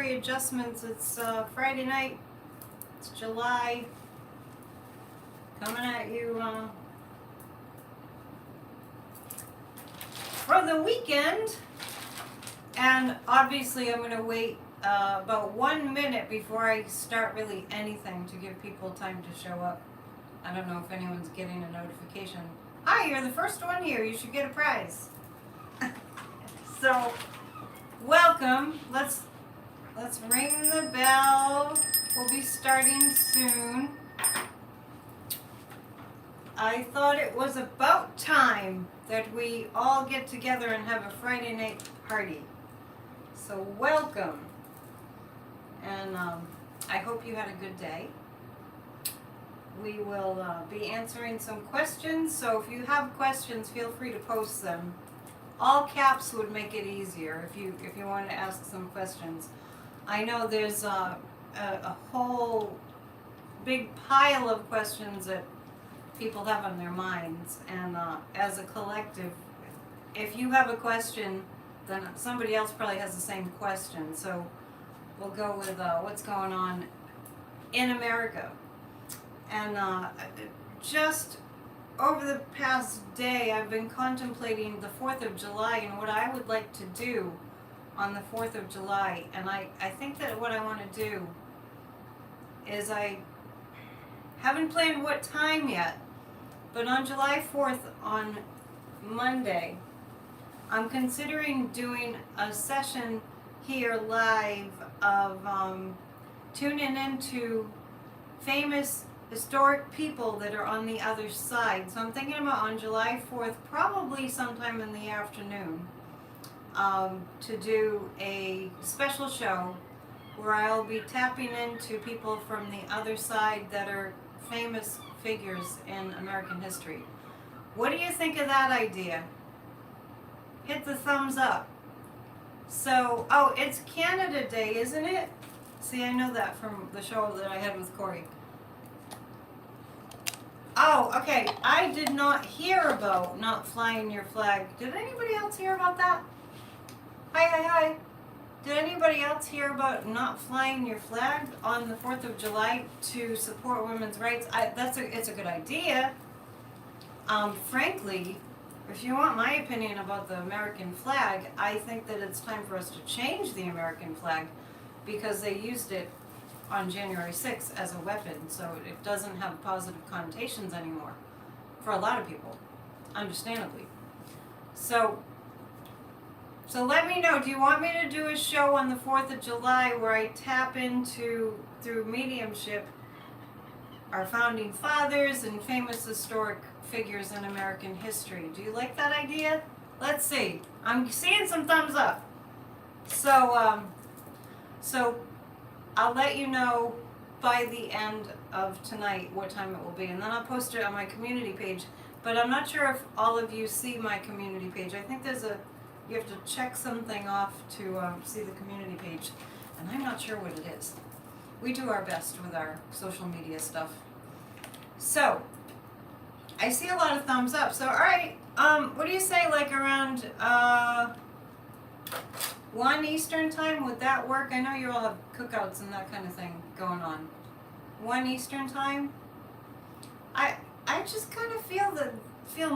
Sorry, adjustments. It's Friday night. It's July. Coming at you for the weekend. And obviously I'm going to wait about 1 minute before I start really anything to give people time to show up. I don't know if anyone's getting a notification. Hi, you're the first one here. You should get a prize. So, welcome. Let's ring the bell. We'll be starting soon. I thought it was about time that we all get together and have a Friday night party. So welcome. And I hope you had a good day. We will be answering some questions. So if you have questions, feel free to post them. All caps would make it easier if you wanted to ask some questions. I know there's a whole big pile of questions that people have on their minds, and as a collective, if you have a question, then somebody else probably has the same question. So we'll go with what's going on in America. And just over the past day, I've been contemplating the 4th of July and what I would like to do on the 4th of July. And I think that what I want to do is, I haven't planned what time yet, but on July 4th, on Monday, I'm considering doing a session here live of tuning into famous historic people that are on the other side. So I'm thinking about on July 4th, probably sometime in the afternoon, to do a special show where I'll be tapping into people from the other side that are famous figures in American history. What do you think of that idea? Hit the thumbs up. So, oh, it's Canada Day, isn't it? See, I know that from the show that I had with Corey. Oh, okay. I did not hear about not flying your flag. Did anybody else hear about that? Hi. Did anybody else hear about not flying your flag on the 4th of July to support women's rights? It's a good idea. Frankly, if you want my opinion about the American flag, I think that it's time for us to change the American flag, because they used it on January 6th as a weapon, so it doesn't have positive connotations anymore for a lot of people, understandably. So let me know, do you want me to do a show on the 4th of July where I tap into, through mediumship, our founding fathers and famous historic figures in American history? Do you like that idea? Let's see. I'm seeing some thumbs up. So I'll let you know by the end of tonight what time it will be, and then I'll post it on my community page. But I'm not sure if all of you see my community page. I think you have to check something off to see the community page, and I'm not sure what it is. We do our best with our social media stuff. So, I see a lot of thumbs up. So, alright, what do you say, like around 1 Eastern time? Would that work? I know you all have cookouts and that kind of thing going on. 1 Eastern time? I just kind of feel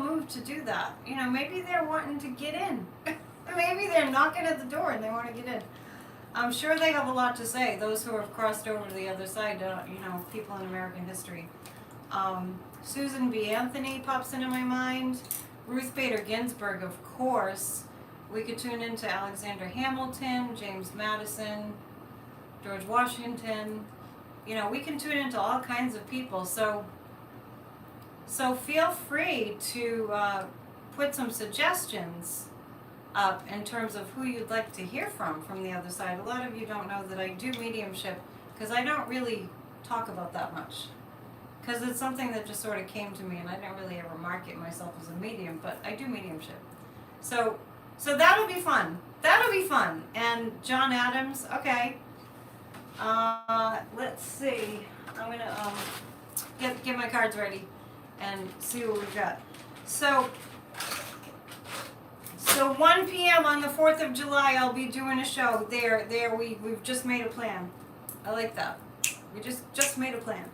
moved to do that. You know, maybe they're wanting to get in. Maybe they're knocking at the door and they want to get in. I'm sure they have a lot to say, those who have crossed over to the other side, you know, people in American history. Susan B. Anthony pops into my mind. Ruth Bader Ginsburg, of course. We could tune into Alexander Hamilton, James Madison, George Washington. You know, we can tune into all kinds of people. So feel free to put some suggestions up in terms of who you'd like to hear from the other side. A lot of you don't know that I do mediumship, because I don't really talk about that much, because it's something that just sort of came to me, and I don't really ever market myself as a medium, but I do mediumship. So that'll be fun. That'll be fun. And John Adams, okay. Let's see. I'm gonna get my cards ready and see what we've got. So So 1 p.m. on the 4th of July, I'll be doing a show. We've just made a plan. I like that. We just made a plan.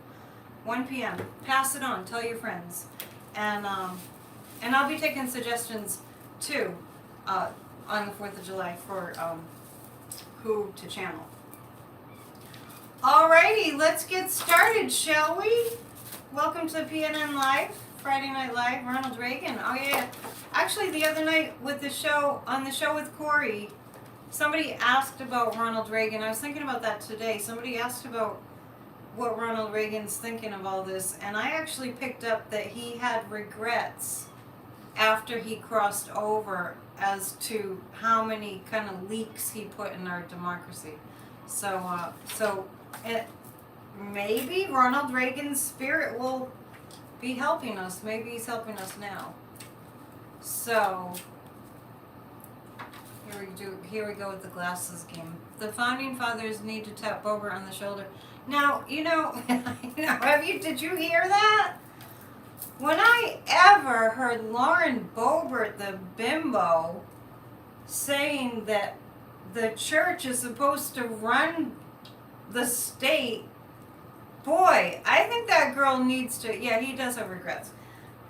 1 p.m. Pass it on. Tell your friends. And I'll be taking suggestions too on the 4th of July for who to channel. Alrighty, let's get started, shall we? Welcome to PNN Live, Friday Night Live, Ronald Reagan. Oh yeah. Actually, the other night with on the show with Corey, somebody asked about Ronald Reagan. I was thinking about that today. Somebody asked about what Ronald Reagan's thinking of all this, and I actually picked up that he had regrets after he crossed over as to how many kind of leaks he put in our democracy. So maybe Ronald Reagan's spirit will be helping us. Maybe he's helping us now. So here we go with the glasses game. The founding fathers need to tap Boebert on the shoulder. Now, did you hear that? When I ever heard Lauren Boebert, the bimbo, saying that the church is supposed to run the state, boy, I think that girl needs to, yeah, he does have regrets.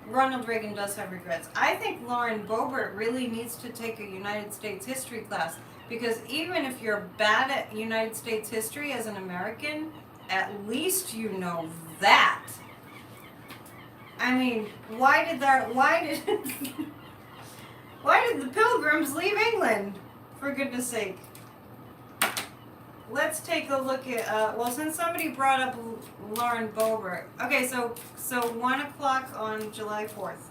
Ronald Reagan does have regrets. I think Lauren Boebert really needs to take a United States history class, because even if you're bad at United States history as an American, at least you know that. I mean, why did the Pilgrims leave England? For goodness sake. Let's take a look at, since somebody brought up Lauren Boebert. Okay, so 1 o'clock on July 4th.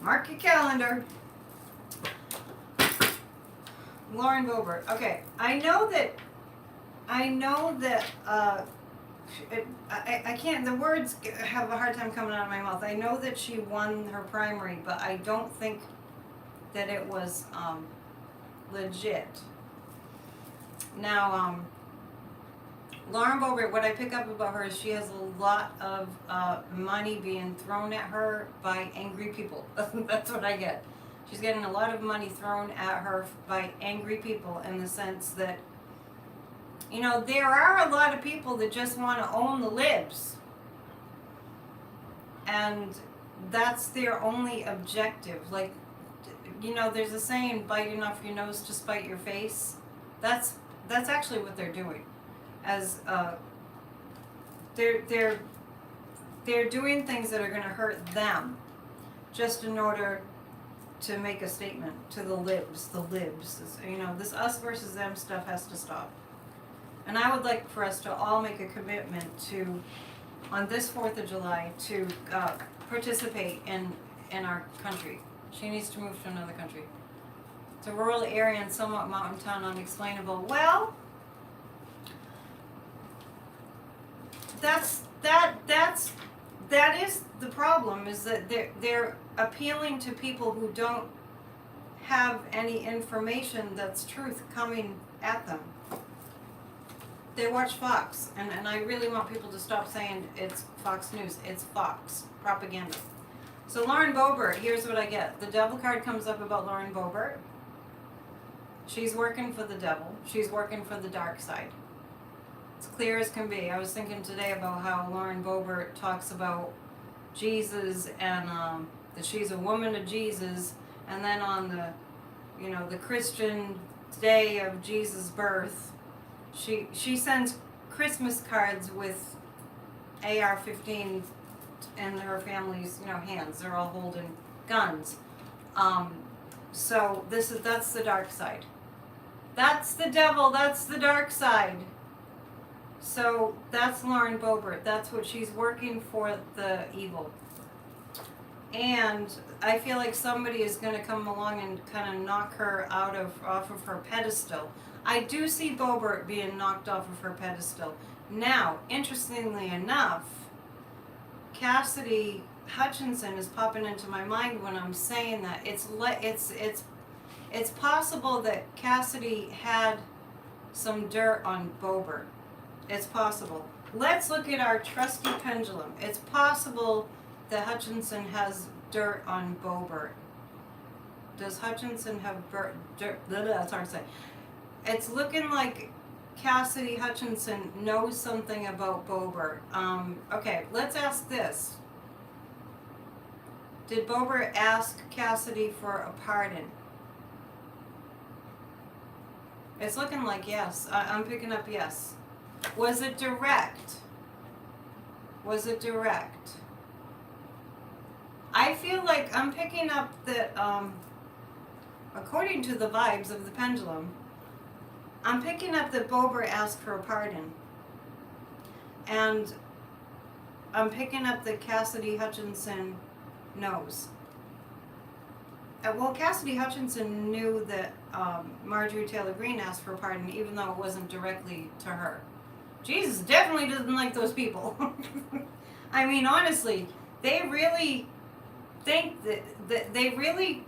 Mark your calendar. Lauren Boebert. Okay, I know that, I can't, the words have a hard time coming out of my mouth. I know that she won her primary, but I don't think that it was legit. Now, Lauren Boebert, what I pick up about her is she has a lot of money being thrown at her by angry people. That's what I get. She's getting a lot of money thrown at her by angry people, in the sense that, there are a lot of people that just want to own the libs. And that's their only objective. Like, there's a saying, biting off your nose to spite your face. That's actually what they're doing. As they're doing things that are going to hurt them, just in order to make a statement to the libs. The libs, this us versus them stuff has to stop. And I would like for us to all make a commitment to, on this 4th of July, to participate in our country. She needs to move to another country. It's a rural area and somewhat mountain town, unexplainable. Well, that is the problem, is that they're appealing to people who don't have any information that's truth coming at them. They watch Fox, and I really want people to stop saying it's Fox News. It's Fox propaganda. So Lauren Boebert, here's what I get. The devil card comes up about Lauren Boebert. She's working for the devil. She's working for the dark side. It's clear as can be. I was thinking today about how Lauren Boebert talks about Jesus, and that she's a woman of Jesus, and then on the Christian day of Jesus' birth, she sends Christmas cards with AR-15 in her family's hands. They're all holding guns. So that's the dark side. That's the devil. That's the dark side. So that's Lauren Boebert. That's what she's working for, the evil. And I feel like somebody is going to come along and kind of knock her off of her pedestal. I do see Boebert being knocked off of her pedestal. Now, interestingly enough, Cassidy Hutchinson is popping into my mind when I'm saying that. It's possible that Cassidy had some dirt on Boebert. It's possible. Let's look at our trusty pendulum. It's possible that Hutchinson has dirt on Boebert. Does Hutchinson have it's hard to say. It's looking like Cassidy Hutchinson knows something about Boebert. Okay, let's ask this. Did Boebert ask Cassidy for a pardon? It's looking like yes. I'm picking up yes. Was it direct? Was it direct? I feel like I'm picking up that, according to the vibes of the pendulum, I'm picking up that Boebert asked for a pardon. And I'm picking up that Cassidy Hutchinson knows. Well, Cassidy Hutchinson knew that Marjorie Taylor Greene asked for a pardon, even though it wasn't directly to her. Jesus definitely doesn't like those people. I mean, honestly, they really think that they really,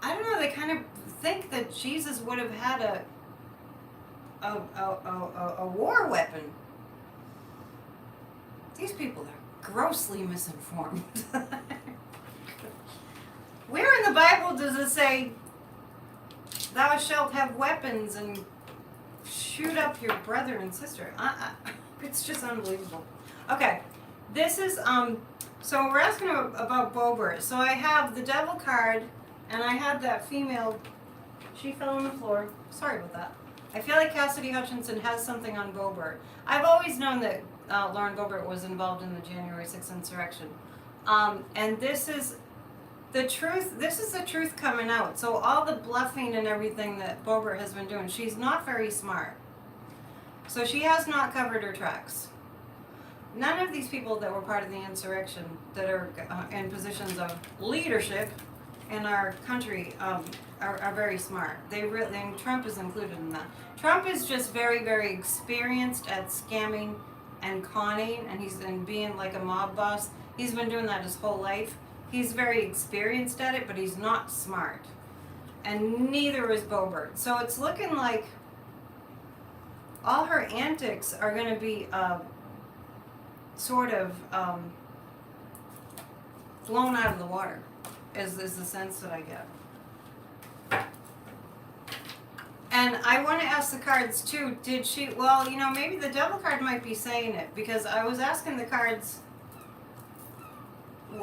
I don't know, they kind of think that Jesus would have had a war weapon. These people are grossly misinformed. Where in the Bible does it say, thou shalt have weapons and shoot up your brother and sister? It's just unbelievable. Okay, this is, so we're asking about Boebert. So I have the devil card, and I had that female, she fell on the floor. Sorry about that. I feel like Cassidy Hutchinson has something on Boebert. I've always known that Lauren Boebert was involved in the January 6th insurrection. And this is the truth. This is the truth coming out. So all the bluffing and everything that Boebert has been doing, she's not very smart. So she has not covered her tracks. None of these people that were part of the insurrection that are in positions of leadership in our country are very smart. They really, and Trump is included in that. Trump is just very, very experienced at scamming and conning, and he's been being like a mob boss. He's been doing that his whole life. He's very experienced at it, but he's not smart. And neither is Boebert. So it's looking like all her antics are going to be sort of blown out of the water, is the sense that I get. And I want to ask the cards too, did she, well, you know, maybe the devil card might be saying it, because I was asking the cards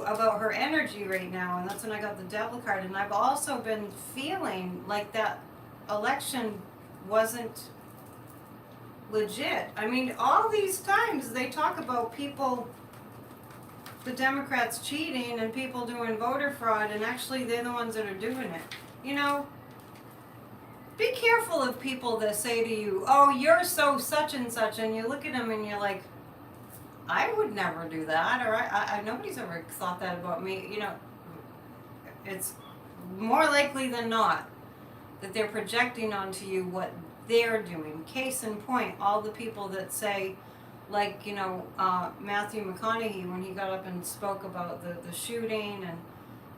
about her energy right now, and that's when I got the devil card. And I've also been feeling like that election wasn't legit. I mean, all these times they talk about people, the Democrats cheating and people doing voter fraud, and actually they're the ones that are doing it. You know, be careful of people that say to you, oh, you're so such and such, and you look at them and you're like, I would never do that, or I nobody's ever thought that about me. You know, it's more likely than not that they're projecting onto you what they're doing. Case in point, all the people that say, like, you know, Matthew McConaughey, when he got up and spoke about the shooting,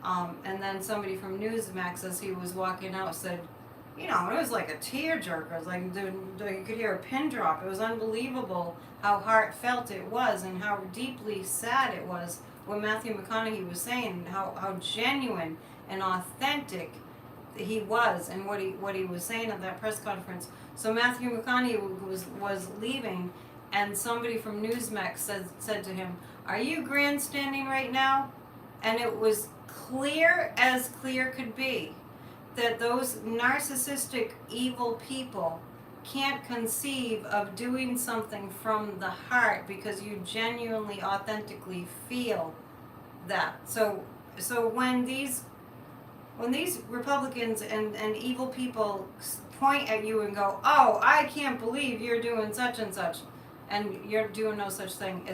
and then somebody from Newsmax, as he was walking out, said, you know, it was like a tearjerker. It was like, you could hear a pin drop. It was unbelievable how heartfelt it was and how deeply sad it was what Matthew McConaughey was saying, and how genuine and authentic he was and what he was saying at that press conference. So Matthew McConaughey was leaving, and somebody from Newsmax said to him, are you grandstanding right now? And it was clear as clear could be that those narcissistic, evil people can't conceive of doing something from the heart because you genuinely, authentically feel that. So when these Republicans and evil people point at you and go, oh, I can't believe you're doing such and such, and you're doing no such thing,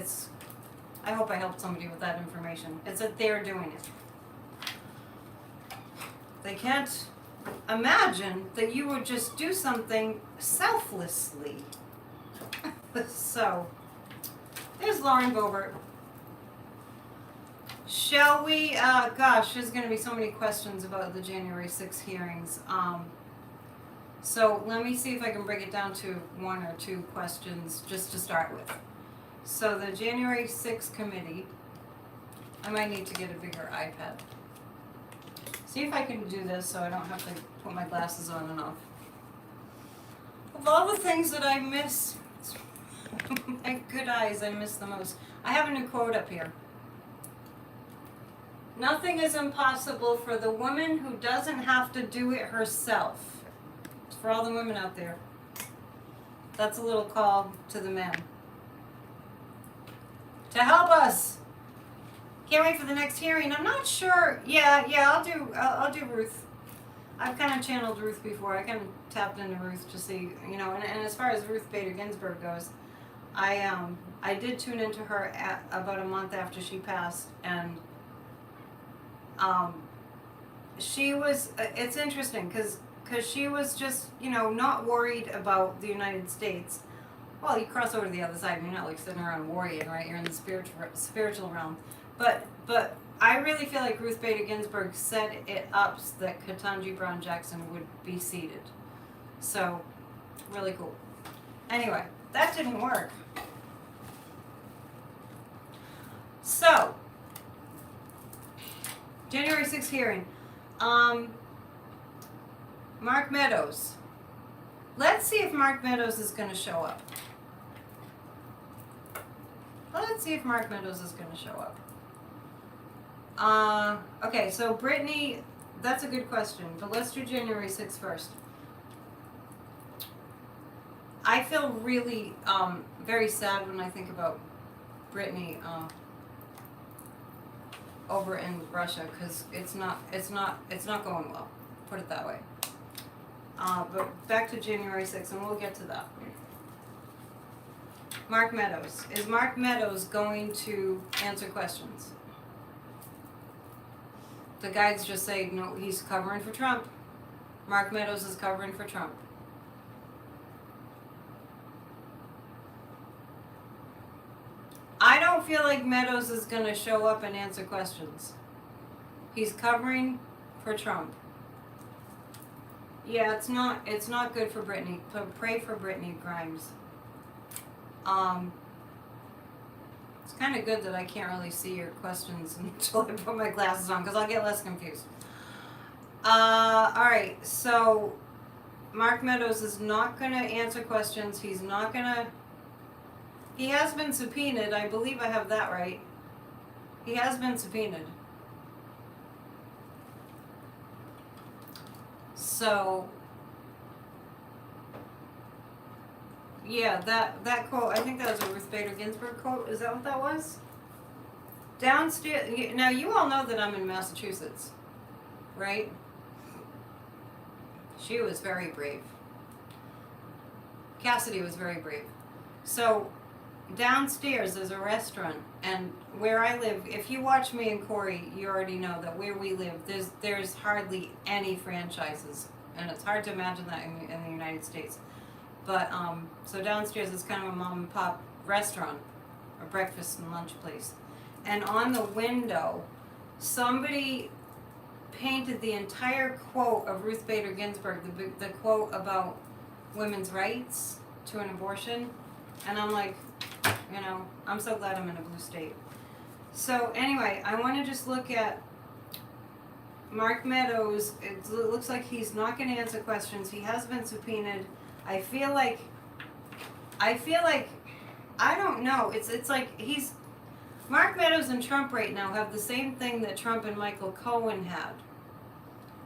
I hope I helped somebody with that information. It's that they're doing it. They can't imagine that you would just do something selflessly. So, there's Lauren Boebert. Shall we, gosh, there's going to be so many questions about the January 6th hearings. So let me see if I can break it down to one or two questions just to start with. So the January 6th committee, I might need to get a bigger iPad. See if I can do this so I don't have to put my glasses on and off. Of all the things that I miss, my good eyes, I miss the most. I have a new quote up here. Nothing is impossible for the woman who doesn't have to do it herself. It's for all the women out there. That's a little call to the men. To help us. Can't wait for the next hearing. I'm not sure. Yeah, I'll do Ruth. I've kind of channeled Ruth before. I kind of tapped into Ruth to see, you know, and as far as Ruth Bader Ginsburg goes, I did tune into her at about a month after she passed, and she was, it's interesting because she was just, you know, not worried about the United States. Well, you cross over to the other side and you're not like sitting around worrying, right? You're in the spiritual realm. But I really feel like Ruth Bader Ginsburg set it up so that Ketanji Brown Jackson would be seated. So, really cool. Anyway, that didn't work. So, January 6th hearing. Mark Meadows. Let's see if Mark Meadows is going to show up. Let's see if Mark Meadows is going to show up. Okay, so Brittany, that's a good question, but let's do January 6th first. I feel really very sad when I think about Brittany over in Russia, because it's not going well. Put it that way. But back to January 6th, and we'll get to that. Mark Meadows. Is Mark Meadows going to answer questions? The guides just say, no, he's covering for Trump. Mark Meadows is covering for Trump. I don't feel like Meadows is going to show up and answer questions. He's covering for Trump. Yeah, it's not good for Brittany. Pray for Brittany Grimes. It's kind of good that I can't really see your questions until I put my glasses on, because I'll get less confused. Alright, so Mark Meadows is not going to answer questions. He's not going to... He has been subpoenaed. I believe I have that right. He has been subpoenaed. So... yeah, that quote, I think that was a Ruth Bader Ginsburg quote. Is that what that was? Downstairs. Now, you all know that I'm in Massachusetts, right? She was very brave. Cassidy was very brave. So, downstairs there's a restaurant, and where I live, if you watch me and Corey, you already know that where we live, there's hardly any franchises, and it's hard to imagine that in the United States. But, so downstairs is kind of a mom and pop restaurant, a breakfast and lunch place. And on the window, somebody painted the entire quote of Ruth Bader Ginsburg, the quote about women's rights to an abortion. And I'm like, you know, I'm so glad I'm in a blue state. So anyway, I want to just look at Mark Meadows. It looks like he's not going to answer questions. He has been subpoenaed. I feel like, I don't know. It's like Mark Meadows and Trump right now have the same thing that Trump and Michael Cohen had,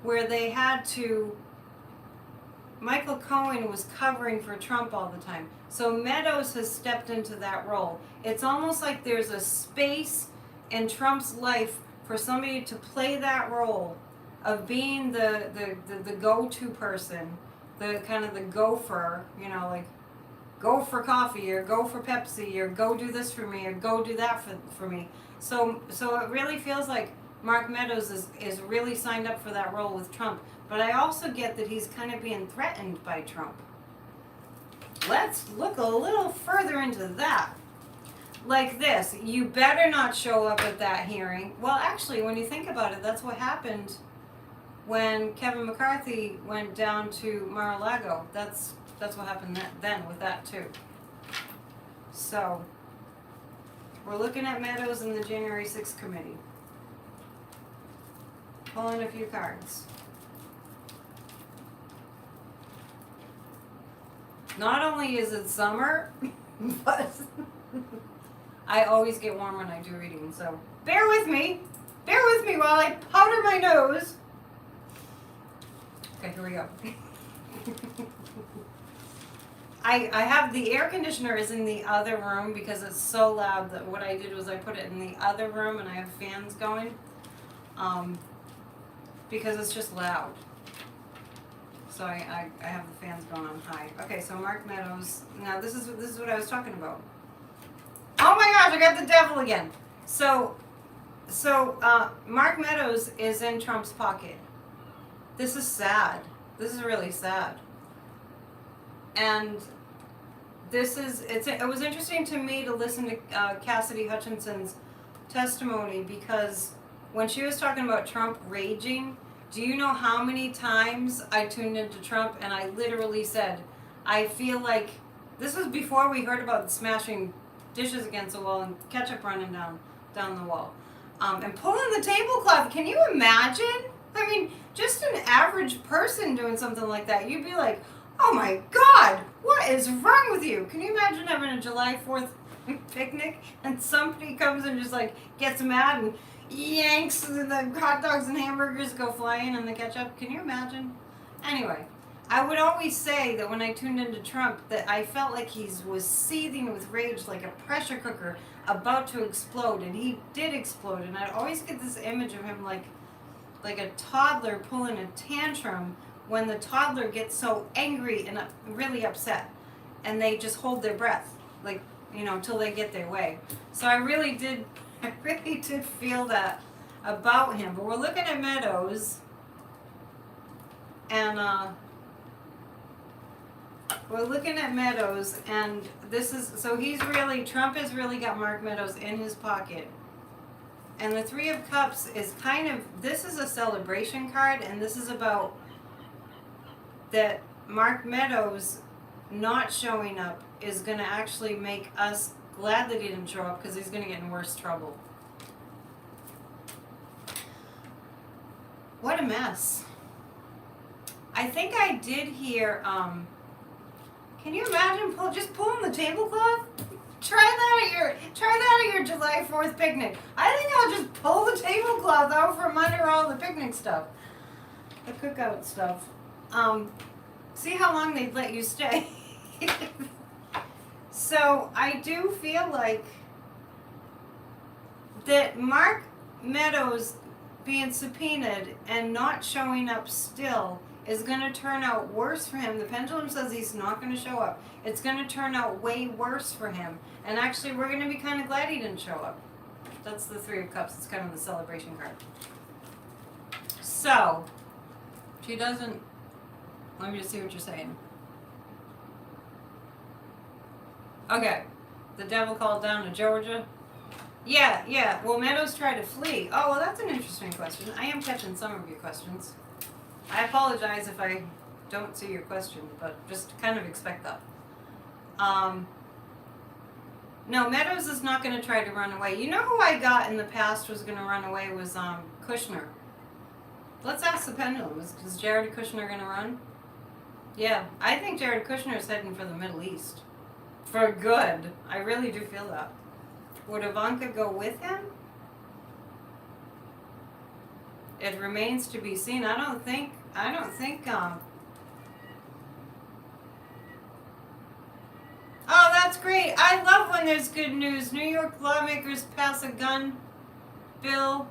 where they had to, Michael Cohen was covering for Trump all the time. So Meadows has stepped into that role. It's almost like there's a space in Trump's life for somebody to play that role of being the go-to person, the kind of the gopher, you know, like go for coffee or go for Pepsi or go do this for me or go do that for me. So it really feels like Mark Meadows is really signed up for that role with Trump. But I also get that he's kind of being threatened by Trump. Let's look a little further into that. Like this, you better not show up at that hearing. Well, actually, when you think about it, that's what happened when Kevin McCarthy went down to Mar-a-Lago. That's what happened then with that too. So, we're looking at Meadows and the January 6th committee. pulling a few cards. Not only is it summer, but I always get warm when I do readings, so bear with me. Bear with me while I powder my nose. Okay, here we go. I have the air conditioner is in the other room because it's so loud that what I did was I put it in the other room and I have fans going because it's just loud. So I have the fans going on high. Okay, so Mark Meadows. Now this is what I was talking about. Oh my gosh, I got the devil again. So Mark Meadows is in Trump's pocket. This is sad. This is really sad. And it was interesting to me to listen to Cassidy Hutchinson's testimony because when she was talking about Trump raging, do you know how many times I tuned into Trump and I literally said, I feel like, this was before we heard about smashing dishes against the wall and ketchup running down the wall. And pulling the tablecloth, can you imagine? I mean, just an average person doing something like that, you'd be like, oh my God, what is wrong with you? Can you imagine having a July 4th picnic and somebody comes and just like gets mad and yanks the hot dogs and hamburgers go flying and the ketchup? Can you imagine? Anyway, I would always say that when I tuned into Trump that I felt like he was seething with rage like a pressure cooker about to explode, and he did explode, and I'd always get this image of him like a toddler pulling a tantrum when the toddler gets so angry and really upset and they just hold their breath, like, you know, until they get their way. So I really did feel that about him. But we're looking at Meadows, and this is, so Trump has really got Mark Meadows in his pocket. And the Three of Cups is kind of, this is a celebration card, and this is about that Mark Meadows not showing up is going to actually make us glad that he didn't show up because he's going to get in worse trouble. What a mess. I think I did hear, can you imagine just pulling the tablecloth? Try that at your July 4th picnic. I think I'll just pull the tablecloth out from under all the picnic stuff. The cookout stuff. See how long they'd let you stay. So I do feel like that Mark Meadows being subpoenaed and not showing up still is going to turn out worse for him. The pendulum says he's not going to show up. It's going to turn out way worse for him. And actually, we're going to be kind of glad he didn't show up. That's the Three of Cups. It's kind of the celebration card. So, she doesn't... Let me just see what you're saying. Okay. The devil called down to Georgia. Yeah. Well, Meadows tried to flee. Oh, well, that's an interesting question. I am catching some of your questions. I apologize if I don't see your question, but just kind of expect that. No, Meadows is not going to try to run away. You know who I got in the past was going to run away was Kushner. Let's ask the pendulum. Is Jared Kushner going to run? Yeah, I think Jared Kushner is heading for the Middle East. For good. I really do feel that. Would Ivanka go with him? It remains to be seen. I don't think, oh, that's great. I love when there's good news. New York lawmakers pass a gun bill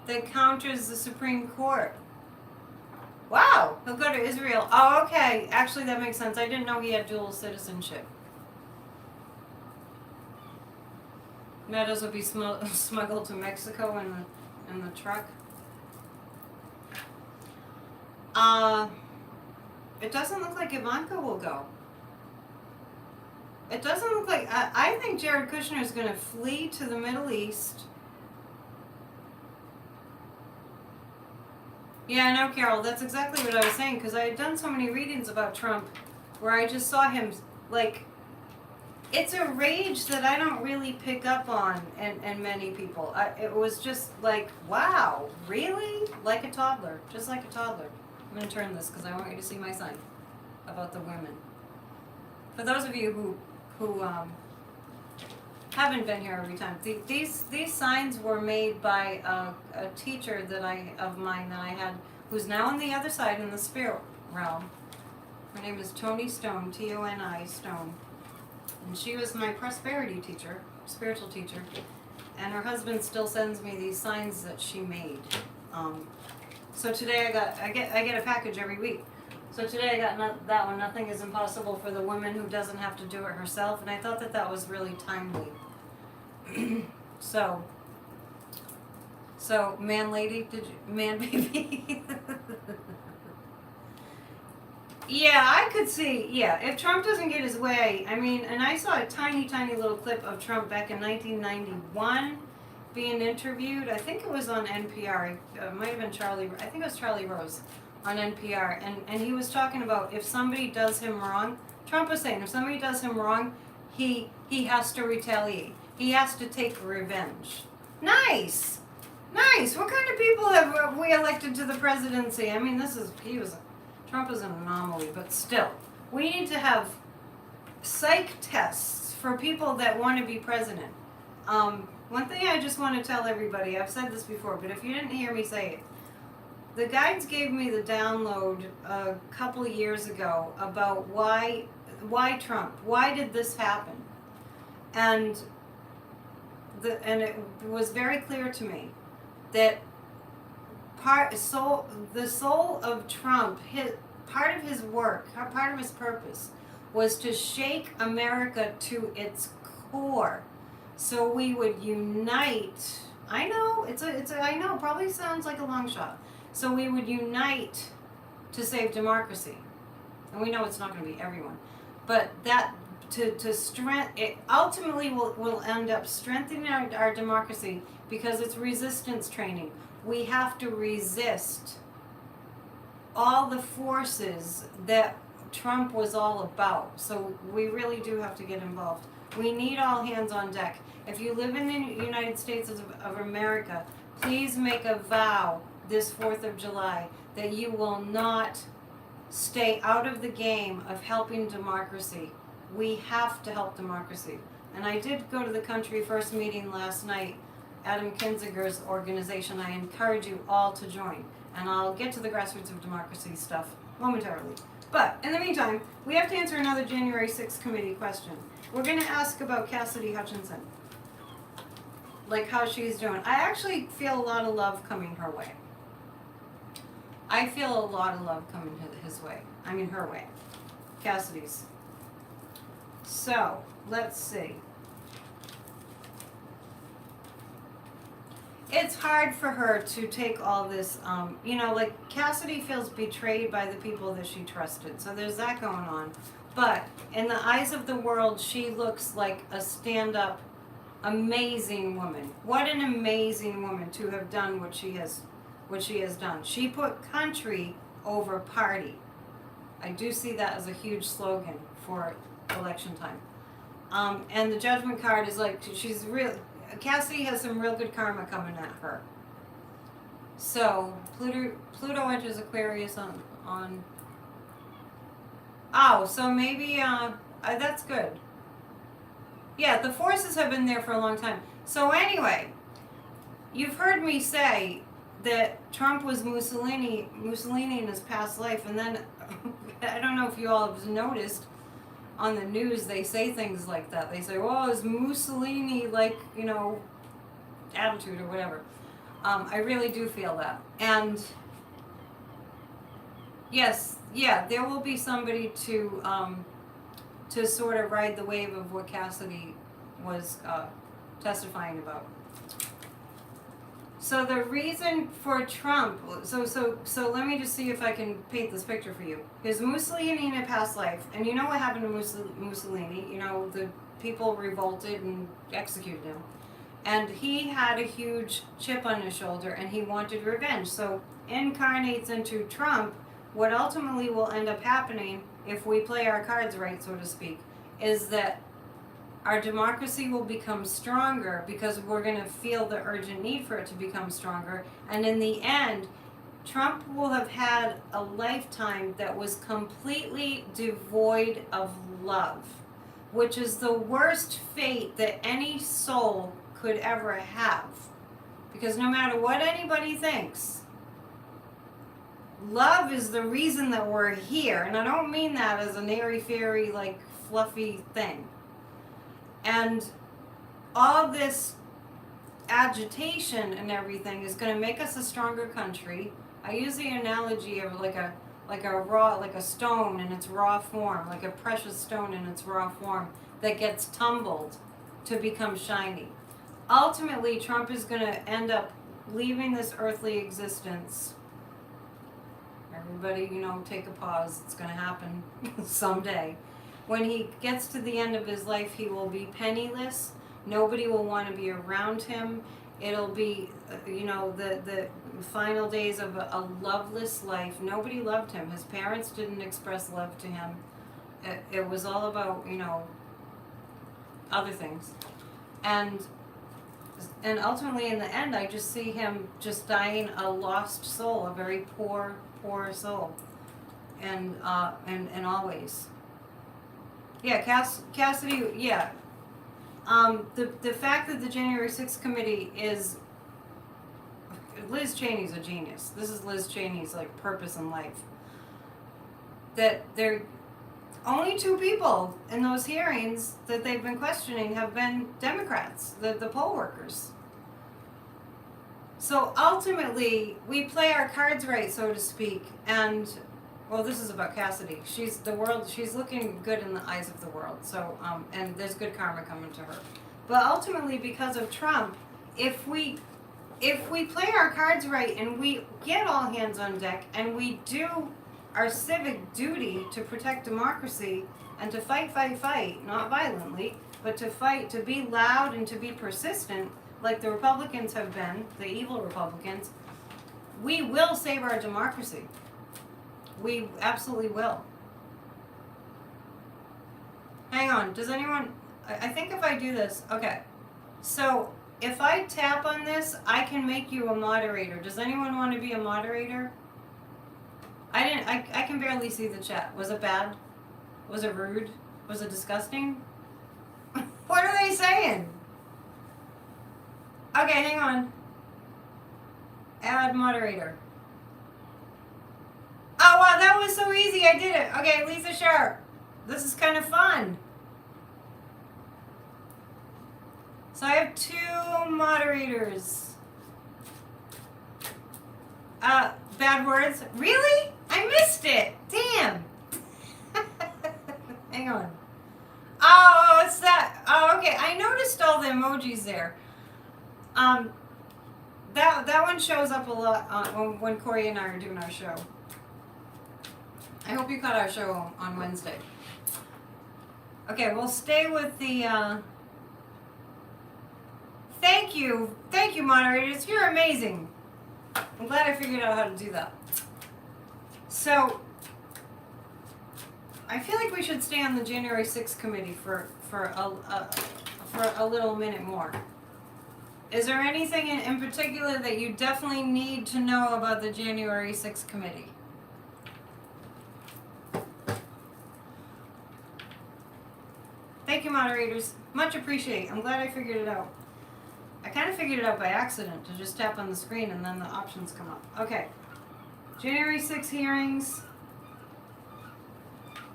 that counters the Supreme Court. Wow, he'll go to Israel. Oh, okay. Actually, that makes sense. I didn't know he had dual citizenship. Meadows will be smuggled to Mexico in the truck. It doesn't look like Ivanka will go. It doesn't look like... I think Jared Kushner is going to flee to the Middle East. Yeah, I know, Carol. That's exactly what I was saying, because I had done so many readings about Trump where I just saw him, like, it's a rage that I don't really pick up on in many people. It was just like, wow, really? Like a toddler, just like a toddler. I'm going to turn this because I want you to see my sign about the women. For those of you who haven't been here every time, these signs were made by a teacher of mine that I had, who's now on the other side in the spirit realm. Her name is Toni Stone, Toni Stone. And she was my prosperity teacher, spiritual teacher, and her husband still sends me these signs that she made. So today I get a package every week. So today I got that one. Nothing is impossible for the woman who doesn't have to do it herself, and I thought that was really timely. So man, lady, man, baby. Yeah, I could see, if Trump doesn't get his way, I mean, and I saw a tiny, tiny little clip of Trump back in 1991 being interviewed. I think it was on NPR. It might have been I think it was Charlie Rose on NPR. And he was talking about if somebody does him wrong, Trump was saying if somebody does him wrong, he has to retaliate. He has to take revenge. Nice! Nice! What kind of people have we elected to the presidency? I mean, Trump is an anomaly, but still. We need to have psych tests for people that want to be president. One thing I just want to tell everybody, I've said this before, but if you didn't hear me say it, the guides gave me the download a couple of years ago about why Trump, why did this happen? And it was very clear to me that the soul of Trump, part of his work, part of his purpose, was to shake America to its core, so we would unite. I know I know, probably sounds like a long shot. So we would unite to save democracy, and we know it's not going to be everyone, but that it ultimately will end up strengthening our democracy because it's resistance training. We have to resist all the forces that Trump was all about. So we really do have to get involved. We need all hands on deck. If you live in the United States of America, please make a vow this 4th of July that you will not stay out of the game of helping democracy. We have to help democracy. And I did go to the Country First meeting last night, Adam Kinzinger's organization. I encourage you all to join. And I'll get to the grassroots of democracy stuff momentarily. But in the meantime, we have to answer another January 6th committee question. We're going to ask about Cassidy Hutchinson, like how she's doing. I actually feel a lot of love coming her way. I feel a lot of love coming her way. Cassidy's. So, let's see. It's hard for her to take all this, like Cassidy feels betrayed by the people that she trusted. So there's that going on. But in the eyes of the world, she looks like a stand-up, amazing woman. What an amazing woman to have done what she has done. She put country over party. I do see that as a huge slogan for election time. And the judgment card is like, Cassidy has some real good karma coming at her. So Pluto enters Aquarius on. Oh, so maybe that's good. Yeah, the forces have been there for a long time. So anyway, you've heard me say that Trump was Mussolini in his past life, and then I don't know if you all have noticed on the news they say things like that. They say, "Well, is Mussolini like attitude or whatever?" I really do feel that, and yes, there will be somebody to sort of ride the wave of what Cassidy was testifying about. So the reason for Trump, so let me just see if I can paint this picture for you. There's Mussolini in a past life, and you know what happened to Mussolini? The people revolted and executed him. And he had a huge chip on his shoulder, and he wanted revenge. So incarnates into Trump. What ultimately will end up happening, if we play our cards right, so to speak, is that our democracy will become stronger because we're going to feel the urgent need for it to become stronger. And in the end, Trump will have had a lifetime that was completely devoid of love, which is the worst fate that any soul could ever have. Because no matter what anybody thinks, love is the reason that we're here. And I don't mean that as an airy-fairy, like, fluffy thing. And all this agitation and everything is going to make us a stronger country. I use the analogy of like a stone in its raw form, like a precious stone in its raw form that gets tumbled to become shiny. Ultimately, Trump is going to end up leaving this earthly existence. Everybody, take a pause. It's going to happen someday. When he gets to the end of his life, he will be penniless. Nobody will want to be around him. It'll be, the final days of a loveless life. Nobody loved him. His parents didn't express love to him. It was all about, other things. And ultimately, in the end, I just see him just dying a lost soul, a very poor soul. And always. Yeah, Cassidy, yeah. The fact that the January 6th committee is, Liz Cheney's a genius. This is Liz Cheney's purpose in life. That there, only 2 people in those hearings that they've been questioning have been Democrats, the poll workers. So ultimately, we play our cards right, so to speak, and well, this is about Cassidy. She's looking good in the eyes of the world. So, and there's good karma coming to her. But ultimately, because of Trump, if we play our cards right and we get all hands on deck and we do our civic duty to protect democracy and to fight, not violently, but to fight, to be loud and to be persistent, like the Republicans have been, the evil Republicans, we will save our democracy. We absolutely will. Hang on, does anyone, I think if I do this, okay. So, if I tap on this, I can make you a moderator. Does anyone want to be a moderator? I can barely see the chat. Was it bad? Was it rude? Was it disgusting? What are they saying? Okay, hang on. Add moderator. Oh, wow, that was so easy. I did it. Okay, Lisa Sharp. This is kind of fun. So I have 2 moderators. Bad words? Really? I missed it. Damn. Hang on. Oh, it's that. Oh, okay. I noticed all the emojis there. That one shows up a lot when Corey and I are doing our show. I hope you caught our show on Wednesday. Okay, we'll stay with the, Thank you, moderators. You're amazing. I'm glad I figured out how to do that. So, I feel like we should stay on the January 6th committee for a little minute more. Is there anything in particular that you definitely need to know about the January 6th committee? Thank you, moderators. Much appreciate. I'm glad I figured it out. I kind of figured it out by accident to just tap on the screen and then the options come up. Okay. January 6 hearings.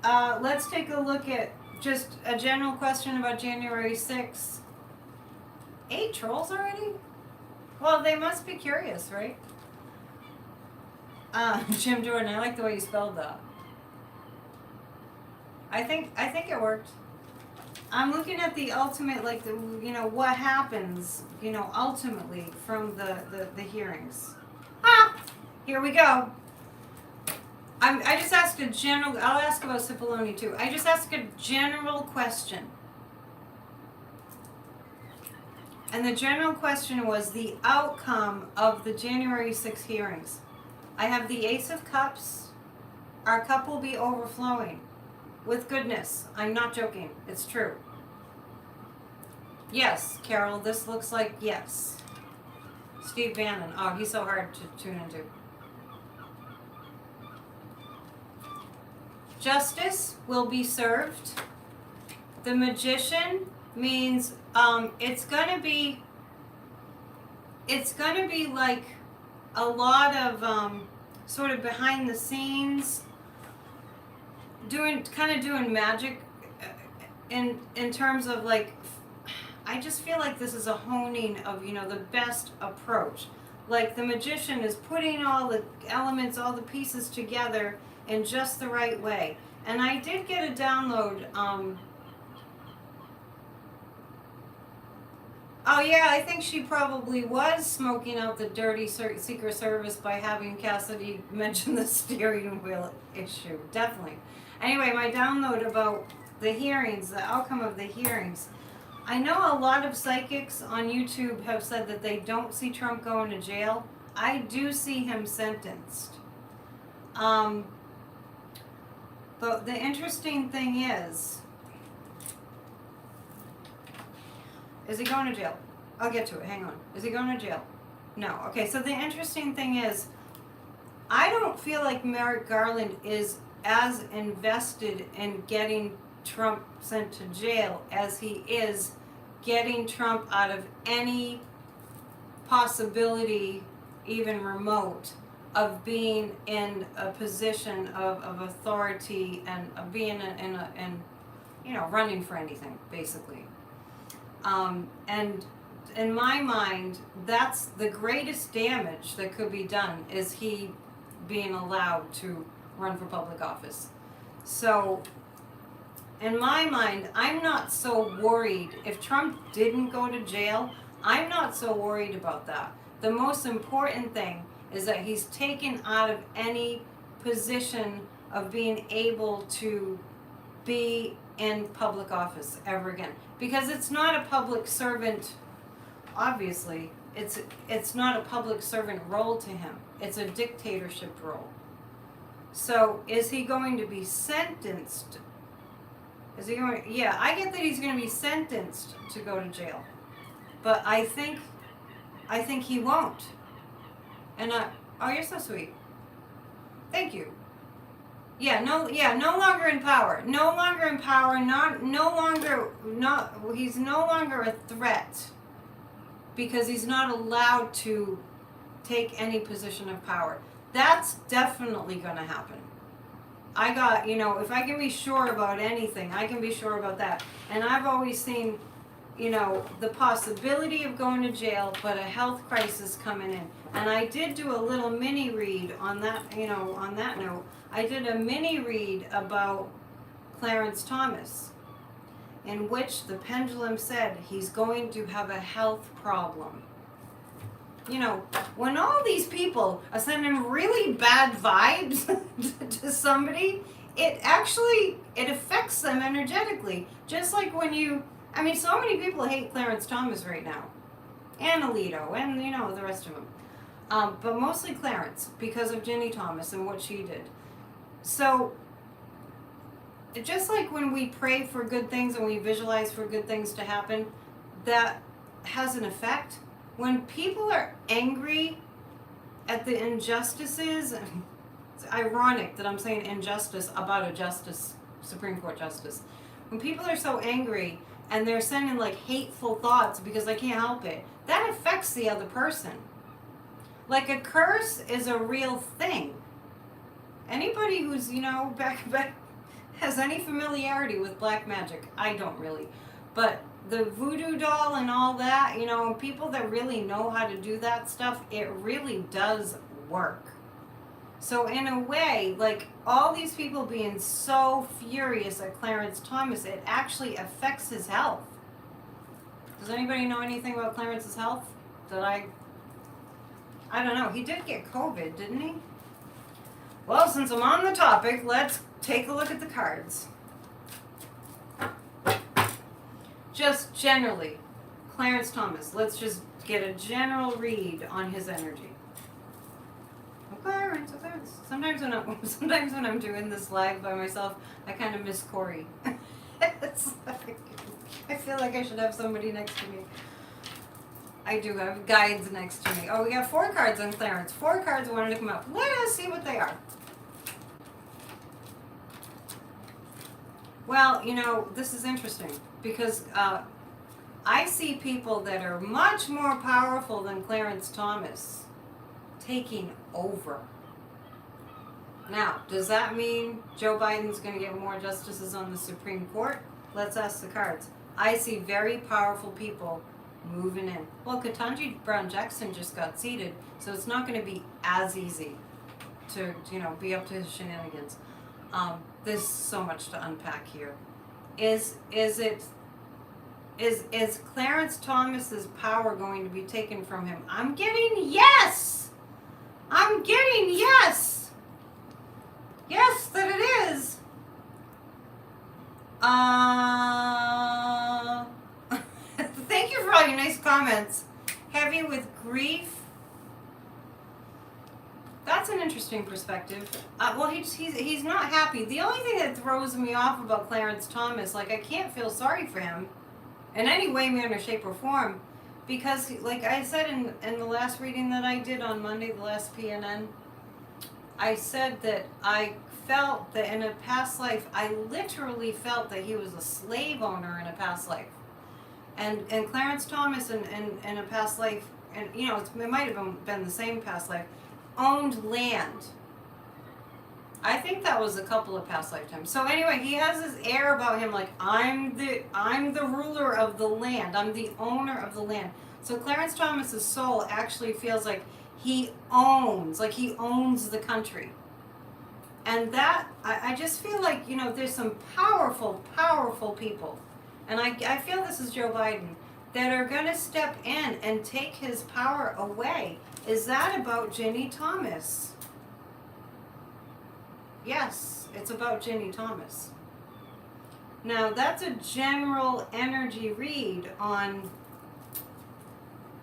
Let's take a look at just a general question about January 6. 8 trolls already? Well, they must be curious, right? Jim Jordan, I like the way you spelled that. I think it worked. I'm looking at the ultimate, what happens, ultimately from the hearings. Here we go. I just asked a general, I'll ask about Cipollone too. I just asked a general question. And the general question was the outcome of the January 6 hearings. I have the Ace of Cups. Our cup will be overflowing with goodness. I'm not joking. It's true. Yes, Carol, this looks like yes. Steve Bannon. Oh, he's so hard to tune into. Justice will be served. The Magician means it's gonna be like a lot of sort of behind the scenes doing magic in terms of like, I just feel like this is a honing of, you know, the best approach. Like the Magician is putting all the elements, all the pieces together in just the right way. And I did get a download. Oh yeah, I think she probably was smoking out the dirty Secret Service by having Cassidy mention the steering wheel issue. Definitely. Anyway, my download about the hearings, the outcome of the hearings. I know a lot of psychics on YouTube have said that they don't see Trump going to jail. I do see him sentenced. But the interesting thing is he going to jail? I'll get to it. Hang on. Is he going to jail? No. Okay, so the interesting thing is, I don't feel like Merrick Garland is as invested in getting Trump sent to jail as he is getting Trump out of any possibility, even remote, of being in a position of authority and of being in you know, running for anything, basically. And in my mind, that's the greatest damage that could be done, is he being allowed to run for public office. So in my mind, I'm not so worried. If Trump didn't go to jail, I'm not so worried about that. The most important thing is that he's taken out of any position of being able to be in public office ever again. Because it's not a public servant, obviously, it's not a public servant role to him. It's a dictatorship role. So is he going to be sentenced? Is he going to, yeah, I get that he's going to be sentenced to go to jail. But I think he won't. And oh, you're so sweet. Thank you. Yeah, no longer in power. No longer in power, he's no longer a threat, because he's not allowed to take any position of power. That's definitely going to happen. I got, you know, if I can be sure about anything, I can be sure about that. And I've always seen, you know, the possibility of going to jail, but a health crisis coming in. And I did do a little mini read on that, you know, on that note. I did a mini read about Clarence Thomas, in which the pendulum said he's going to have a health problem. You know, when all these people are sending really bad vibes to somebody, it affects them energetically. Just like when I mean, so many people hate Clarence Thomas right now. And Alito, and, you know, the rest of them. But mostly Clarence, because of Ginny Thomas and what she did. So, just like when we pray for good things and we visualize for good things to happen, that has an effect. When people are angry at the injustices, it's ironic that I'm saying injustice about a Supreme Court justice. When people are so angry and they're sending like hateful thoughts because they can't help it, that affects the other person. Like a curse is a real thing. Anybody who's, you know, back has any familiarity with black magic, I don't really, but the voodoo doll and all that, you know, people that really know how to do that stuff, it really does work. So in a way, like all these people being so furious at Clarence Thomas, it actually affects his health. Does anybody know anything about Clarence's health? I don't know. He did get COVID, didn't he? Well, since I'm on the topic, let's take a look at the cards. Just generally, Clarence Thomas, let's just get a general read on his energy. Clarence. Sometimes when I'm doing this live by myself, I kind of miss Corey. It's like, feel like I should have somebody next to me. I do have guides next to me. Oh, we got 4 cards on Clarence. 4 cards wanted to come up. Let us see what they are. Well, you know, this is interesting because I see people that are much more powerful than Clarence Thomas taking over. Now, does that mean Joe Biden's going to get more justices on the Supreme Court? Let's ask the cards. I see very powerful people moving in. Well, Ketanji Brown Jackson just got seated, so it's not going to be as easy to, you know, be up to his shenanigans. There's so much to unpack here. Is Clarence Thomas's power going to be taken from him? I'm getting yes. I'm getting yes. Yes, that it is. Thank you for all your nice comments. Heavy with grief. That's an interesting perspective. Well, he's not happy. The only thing that throws me off about Clarence Thomas, like, I can't feel sorry for him in any way, manner, shape, or form, because, like I said in the last reading that I did on Monday, the last PNN, I said that I felt that in a past life, I literally felt that he was a slave owner in a past life. And Clarence Thomas in a past life, and you know, it might have been the same past life, owned land. I think that was a couple of past lifetimes. So anyway, he has this air about him, like I'm the ruler of the land. I'm the owner of the land. So Clarence Thomas's soul actually feels like he owns the country. And that I just feel like, you know, there's some powerful, powerful people, and I feel this is Joe Biden, that are going to step in and take his power away. Is that about Ginny Thomas? Yes, it's about Ginny Thomas. Now, that's a general energy read on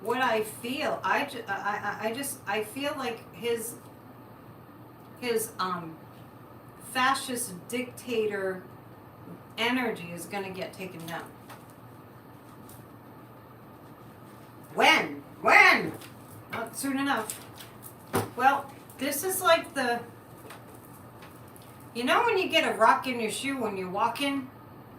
what I feel. I feel like his fascist dictator energy is going to get taken down. When? Not soon enough. Well, this is like the, you know when you get a rock in your shoe when you're walking,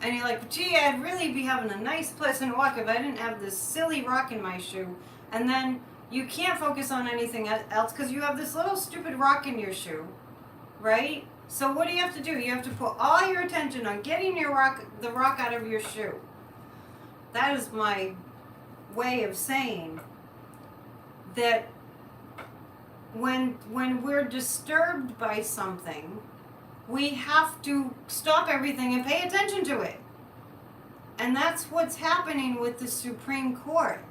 and you're like, gee, I'd really be having a nice pleasant walk if I didn't have this silly rock in my shoe, and then you can't focus on anything else because you have this little stupid rock in your shoe, right? So what do you have to do? You have to put all your attention on getting the rock out of your shoe. That is my way of saying that when we're disturbed by something, we have to stop everything and pay attention to it. And that's what's happening with the Supreme Court.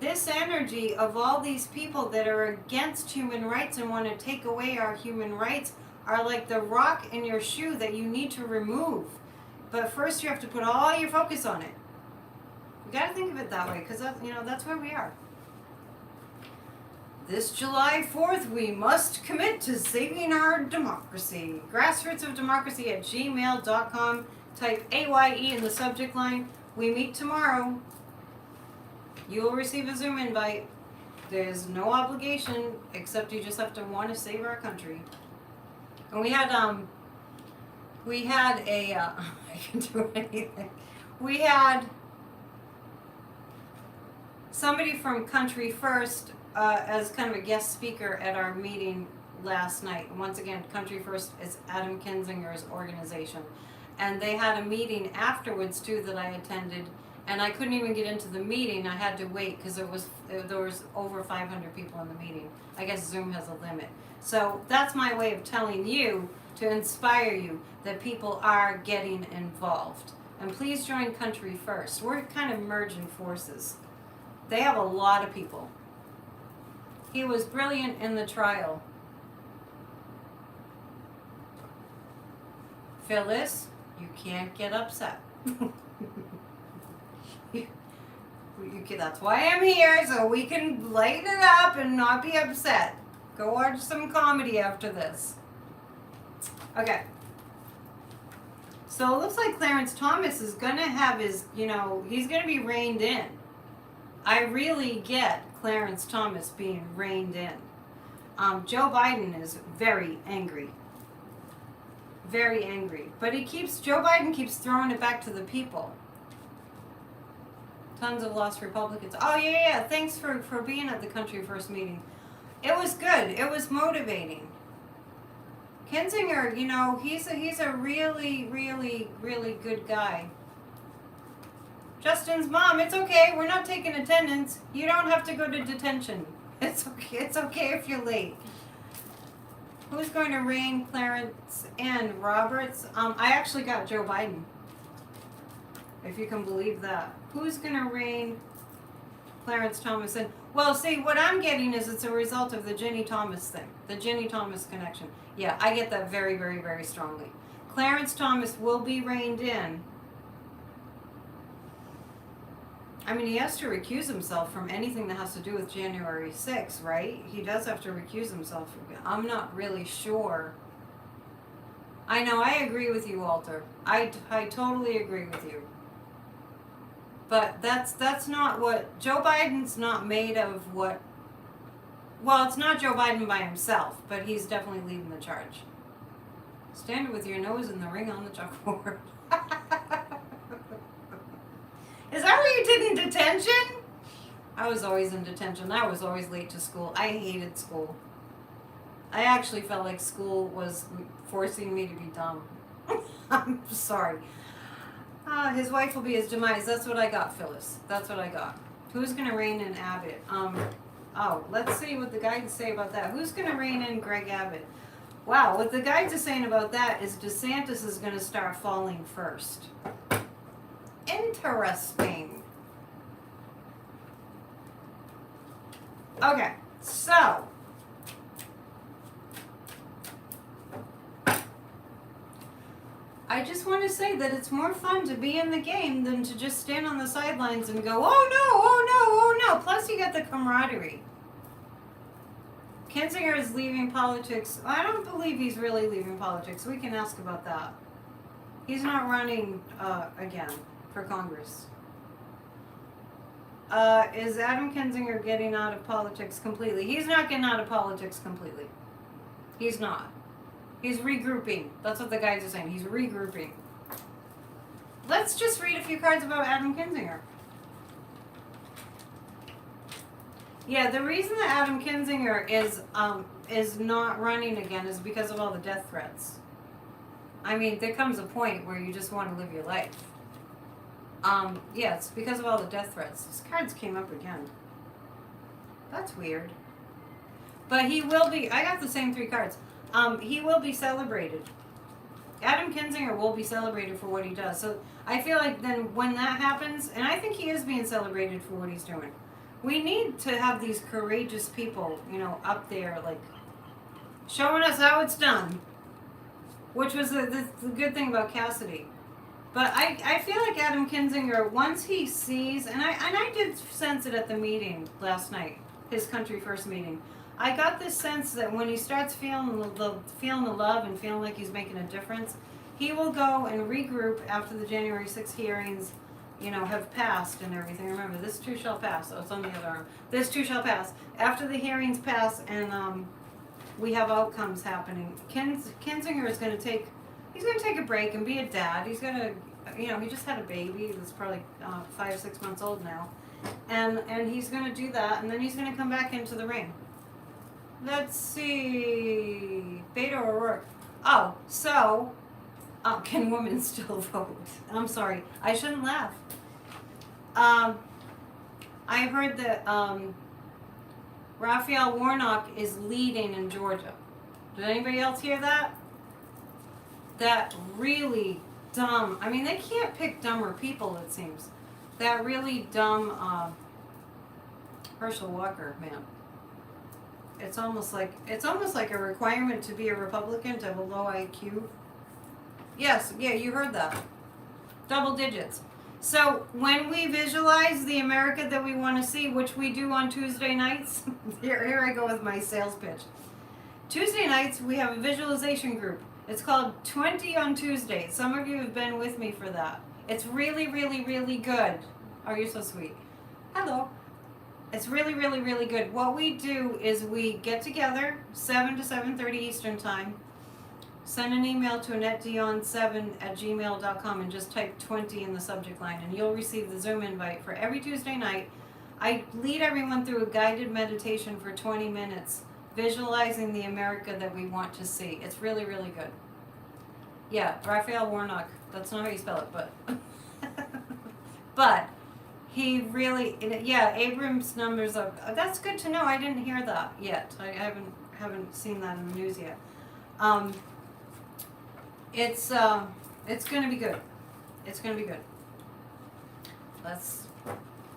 This energy of all these people that are against human rights and want to take away our human rights are like the rock in your shoe that you need to remove. But first you have to put all your focus on it. You got to think of it that way, because that's where we are. This July 4th, we must commit to saving our democracy. Grassrootsofdemocracy@gmail.com. Type AYE in the subject line. We meet tomorrow. You will receive a Zoom invite. There's no obligation, except you just have to want to save our country. And we had a I can do anything. We had somebody from Country First as kind of a guest speaker at our meeting last night. Once again, Country First is Adam Kinzinger's organization. And they had a meeting afterwards too that I attended, and I couldn't even get into the meeting. I had to wait because there was over 500 people in the meeting. I guess Zoom has a limit. So that's my way of telling you, to inspire you, that people are getting involved. And please join Country First. We're kind of merging forces. They have a lot of people. He was brilliant in the trial. Phyllis, you can't get upset. That's why I'm here, so we can lighten it up and not be upset. Go watch some comedy after this. Okay. So it looks like Clarence Thomas is going to have his, he's going to be reined in. I really get Clarence Thomas being reined in. Joe Biden is very angry. Very angry. But Joe Biden keeps throwing it back to the people. Tons of lost Republicans. Oh, yeah. Thanks for being at the Country First meeting. It was good. It was motivating. Kinzinger, he's a really, really, really good guy. Justin's mom, it's okay. We're not taking attendance. You don't have to go to detention. It's okay. It's okay if you're late. Who's going to rein Clarence in? Roberts? I actually got Joe Biden. If you can believe that. Who's going to rein Clarence Thomas in? Well, see, what I'm getting is it's a result of the Ginny Thomas thing. The Ginny Thomas connection. Yeah, I get that very, very, very strongly. Clarence Thomas will be reined in. I mean, he has to recuse himself from anything that has to do with January 6th, right? He does have to recuse himself. I'm not really sure. I know, I agree with you, Walter. I totally agree with you. But that's not what... Joe Biden's not made of what... Well, it's not Joe Biden by himself, but he's definitely leading the charge. Stand with your nose in the ring on the chalkboard. Is that what you did in detention? I was always in detention. I was always late to school. I hated school. I actually felt like school was forcing me to be dumb. I'm sorry. His wife will be his demise. That's what I got, Phyllis. That's what I got. Who's going to rein in Abbott? Let's see what the guides say about that. Who's going to rein in Greg Abbott? Wow, what the guides are saying about that is DeSantis is going to start falling first. Interesting. Okay, so I just want to say that it's more fun to be in the game than to just stand on the sidelines and go, oh no, oh no, oh no. Plus you get the camaraderie. Kinzinger is leaving politics. I don't believe he's really leaving politics. We can ask about that. He's not running again for Congress. Is Adam Kinzinger getting out of politics completely? He's not getting out of politics completely. He's not. He's regrouping. That's what the guys are saying. He's regrouping. Let's just read a few cards about Adam Kinzinger. Yeah, the reason that Adam Kinzinger is not running again is because of all the death threats. I mean, there comes a point where you just want to live your life. Yeah, it's because of all the death threats. These cards came up again. That's weird. But he will be, I got the same three cards. He will be celebrated. Adam Kinzinger will be celebrated for what he does. So I feel like then when that happens, and I think he is being celebrated for what he's doing. We need to have these courageous people, up there, like, showing us how it's done. Which was the good thing about Cassidy. But I feel like Adam Kinzinger, once he sees, and I did sense it at the meeting last night, his Country First meeting. I got this sense that when he starts feeling the love and feeling like he's making a difference, he will go and regroup after the January 6th hearings, have passed and everything. Remember, this too shall pass. Oh, it's on the other arm. This too shall pass. After the hearings pass and we have outcomes happening, Kinzinger is going to take a break and be a dad. He's going to, he just had a baby that's probably 5-6 months old now. And he's going to do that, and then he's going to come back into the ring. Let's see. Beto O'Rourke. Oh, so, can women still vote? I'm sorry. I shouldn't laugh. I heard that Raphael Warnock is leading in Georgia. Did anybody else hear that? That really dumb, I mean, they can't pick dumber people, it seems. That really dumb Herschel Walker, man. It's almost like a requirement to be a Republican to have a low IQ. Yes, yeah, you heard that. Double digits. So when we visualize the America that we want to see, which we do on Tuesday nights, here I go with my sales pitch. Tuesday nights we have a visualization group, It's called 20 on Tuesday. Some of you have been with me for that. It's really, really, really good. Oh, you're so sweet. Hello. It's really, really, really good. What we do is we get together 7 to 7:30 Eastern Time. Send an email to annettedionpsychic@gmail.com and just type 20 in the subject line, and you'll receive the Zoom invite for every Tuesday night. I lead everyone through a guided meditation for 20 minutes, visualizing the America that we want to see. It's really, really good. Yeah, Raphael Warnock. That's not how you spell it, but but he really, yeah, Abrams numbers are. That's good to know. I didn't hear that yet. I haven't seen that in the news yet. It's going to be good. It's going to be good. Let's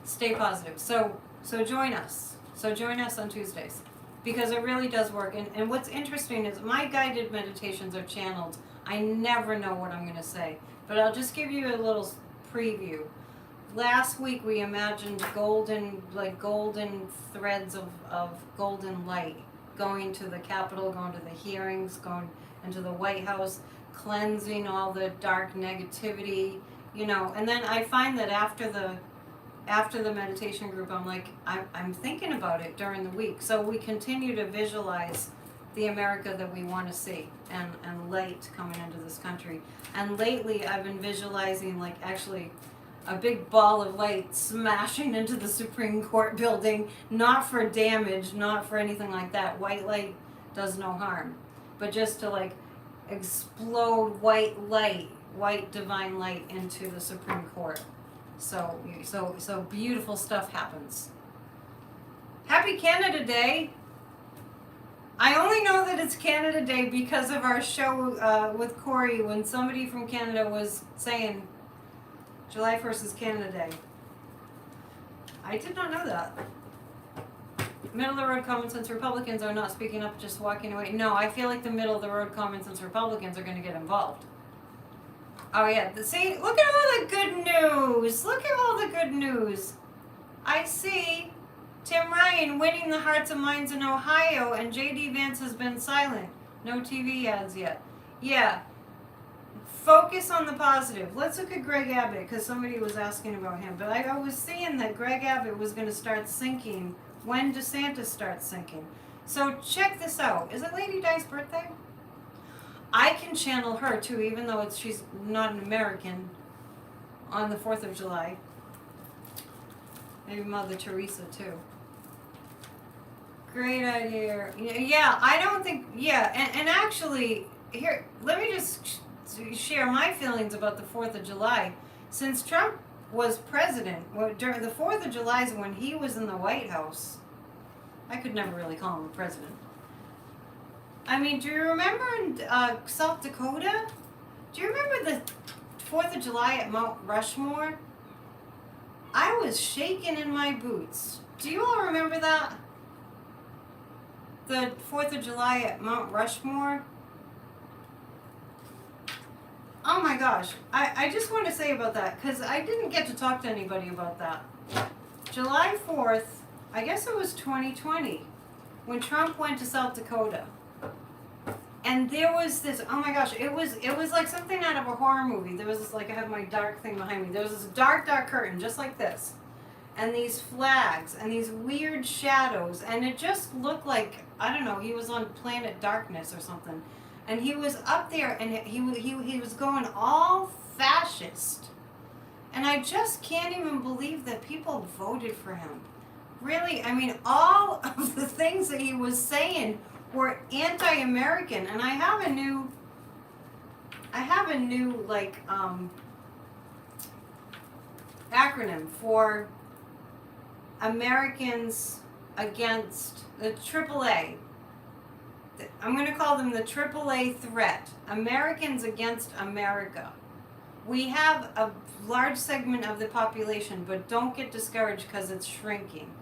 stay positive. So join us. So join us on Tuesdays, because it really does work. And what's interesting is my guided meditations are channeled. I never know what I'm going to say, but I'll just give you a little preview. Last week we imagined golden threads of golden light going to the Capitol, going to the hearings, going into the White House, cleansing all the dark negativity, and then I find that after the meditation group, I'm thinking about it during the week. So we continue to visualize the America that we want to see, and light coming into this country. And lately I've been visualizing actually a big ball of light smashing into the Supreme Court building, not for damage, not for anything like that. White light does no harm, but just to explode white divine light into the Supreme Court. So beautiful stuff happens. Happy Canada Day. I only know that it's Canada Day because of our show with Corey, when somebody from Canada was saying July 1st is Canada Day. I did not know that. Middle of the road common sense Republicans are not speaking up, just walking away. No, I feel like the middle of the road common sense Republicans are going to get involved. Oh yeah, see, look at all the good news. Look at all the good news. I see Tim Ryan winning the hearts and minds in Ohio, and J.D. Vance has been silent. No TV ads yet. Yeah. Focus on the positive. Let's look at Greg Abbott, because somebody was asking about him. But I was seeing that Greg Abbott was going to start sinking when DeSantis starts sinking. So check this out. Is it Lady Di's birthday? I can channel her too, even though she's not an American, on the 4th of July. Maybe Mother Teresa too. Great idea. Yeah, I don't think, yeah, and actually, here, let me just share my feelings about the 4th of July. Since Trump was president, during the 4th of July is when he was in the White House. I could never really call him a president. I mean, do you remember in South Dakota? Do you remember the 4th of July at Mount Rushmore? I was shaking in my boots. Do you all remember that? The 4th of July at Mount Rushmore? Oh my gosh. I just want to say about that, because I didn't get to talk to anybody about that. July 4th, I guess it was 2020, when Trump went to South Dakota. And there was this, oh my gosh, it was like something out of a horror movie. There was this, I have my dark thing behind me. There was this dark curtain, just like this. And these flags, and these weird shadows. And it just looked like, I don't know, he was on Planet Darkness or something. And he was up there, and he was going all fascist. And I just can't even believe that people voted for him. Really, I mean, all of the things that he was saying were anti-American, and I have a new acronym for Americans against the AAA. I'm going to call them the AAA threat. Americans against America. We have a large segment of the population, but don't get discouraged because it's shrinking.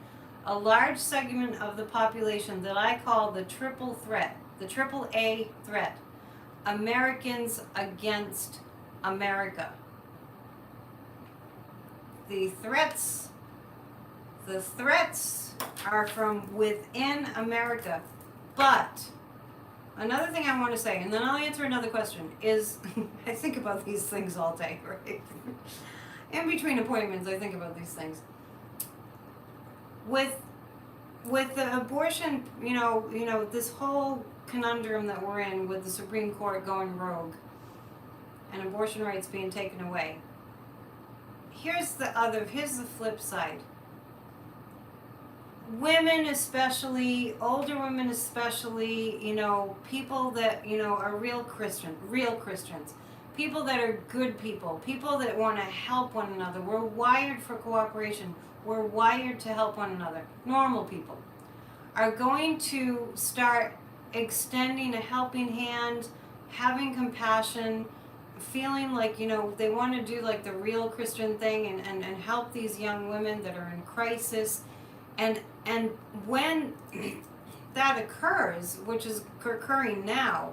A large segment of the population that I call the triple threat, the AAA threat. Americans against America. The threats are from within America, but Another thing I want to say, and then I'll answer another question, is I think about these things all day, right? In between appointments, I think about these things. With the abortion, this whole conundrum that we're in with the Supreme Court going rogue and abortion rights being taken away. Here's the flip side. Women especially, older women especially, people that, are real Christians, people that are good people that want to help one another. We're wired for cooperation. We're wired to help one another. Normal people are going to start extending a helping hand, having compassion, feeling like, they want to do like the real Christian thing and help these young women that are in crisis. And when that occurs, which is occurring now,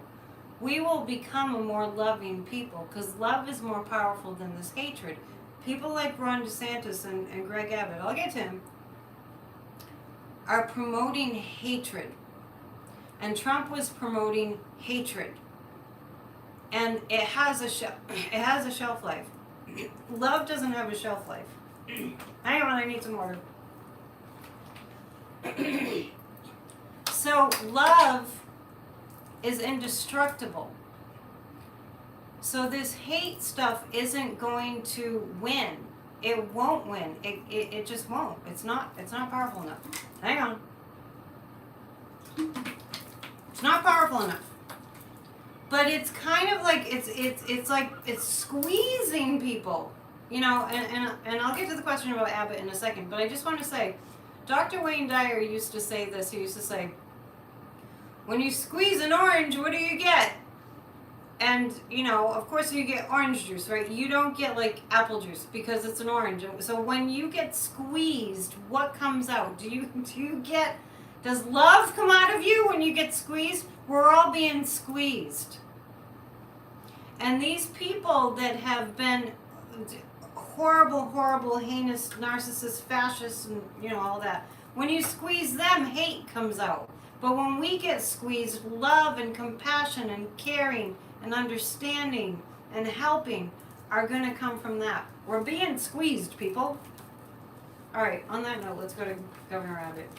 we will become a more loving people, because love is more powerful than this hatred. People like Ron DeSantis and Greg Abbott, I'll get to him, are promoting hatred. And Trump was promoting hatred. And it has a shelf life. Love doesn't have a shelf life. Hang on, I need some water. So love is indestructible. So this hate stuff isn't going to win. It won't win. It just won't. It's not powerful enough. Hang on. It's not powerful enough. But it's kind of like it's like it's squeezing people. And I'll get to the question about Abbott in a second, but I just want to say, Dr. Wayne Dyer used to say this. He used to say, when you squeeze an orange, what do you get? And, of course you get orange juice, right? You don't get like apple juice because it's an orange. So when you get squeezed, what comes out? Does love come out of you when you get squeezed? We're all being squeezed. And these people that have been horrible, heinous, narcissists, fascists, and all that, when you squeeze them, hate comes out. But when we get squeezed, love and compassion and caring and understanding and helping are going to come from that. We're being squeezed, people. All right, on that note, let's go to Governor Abbott,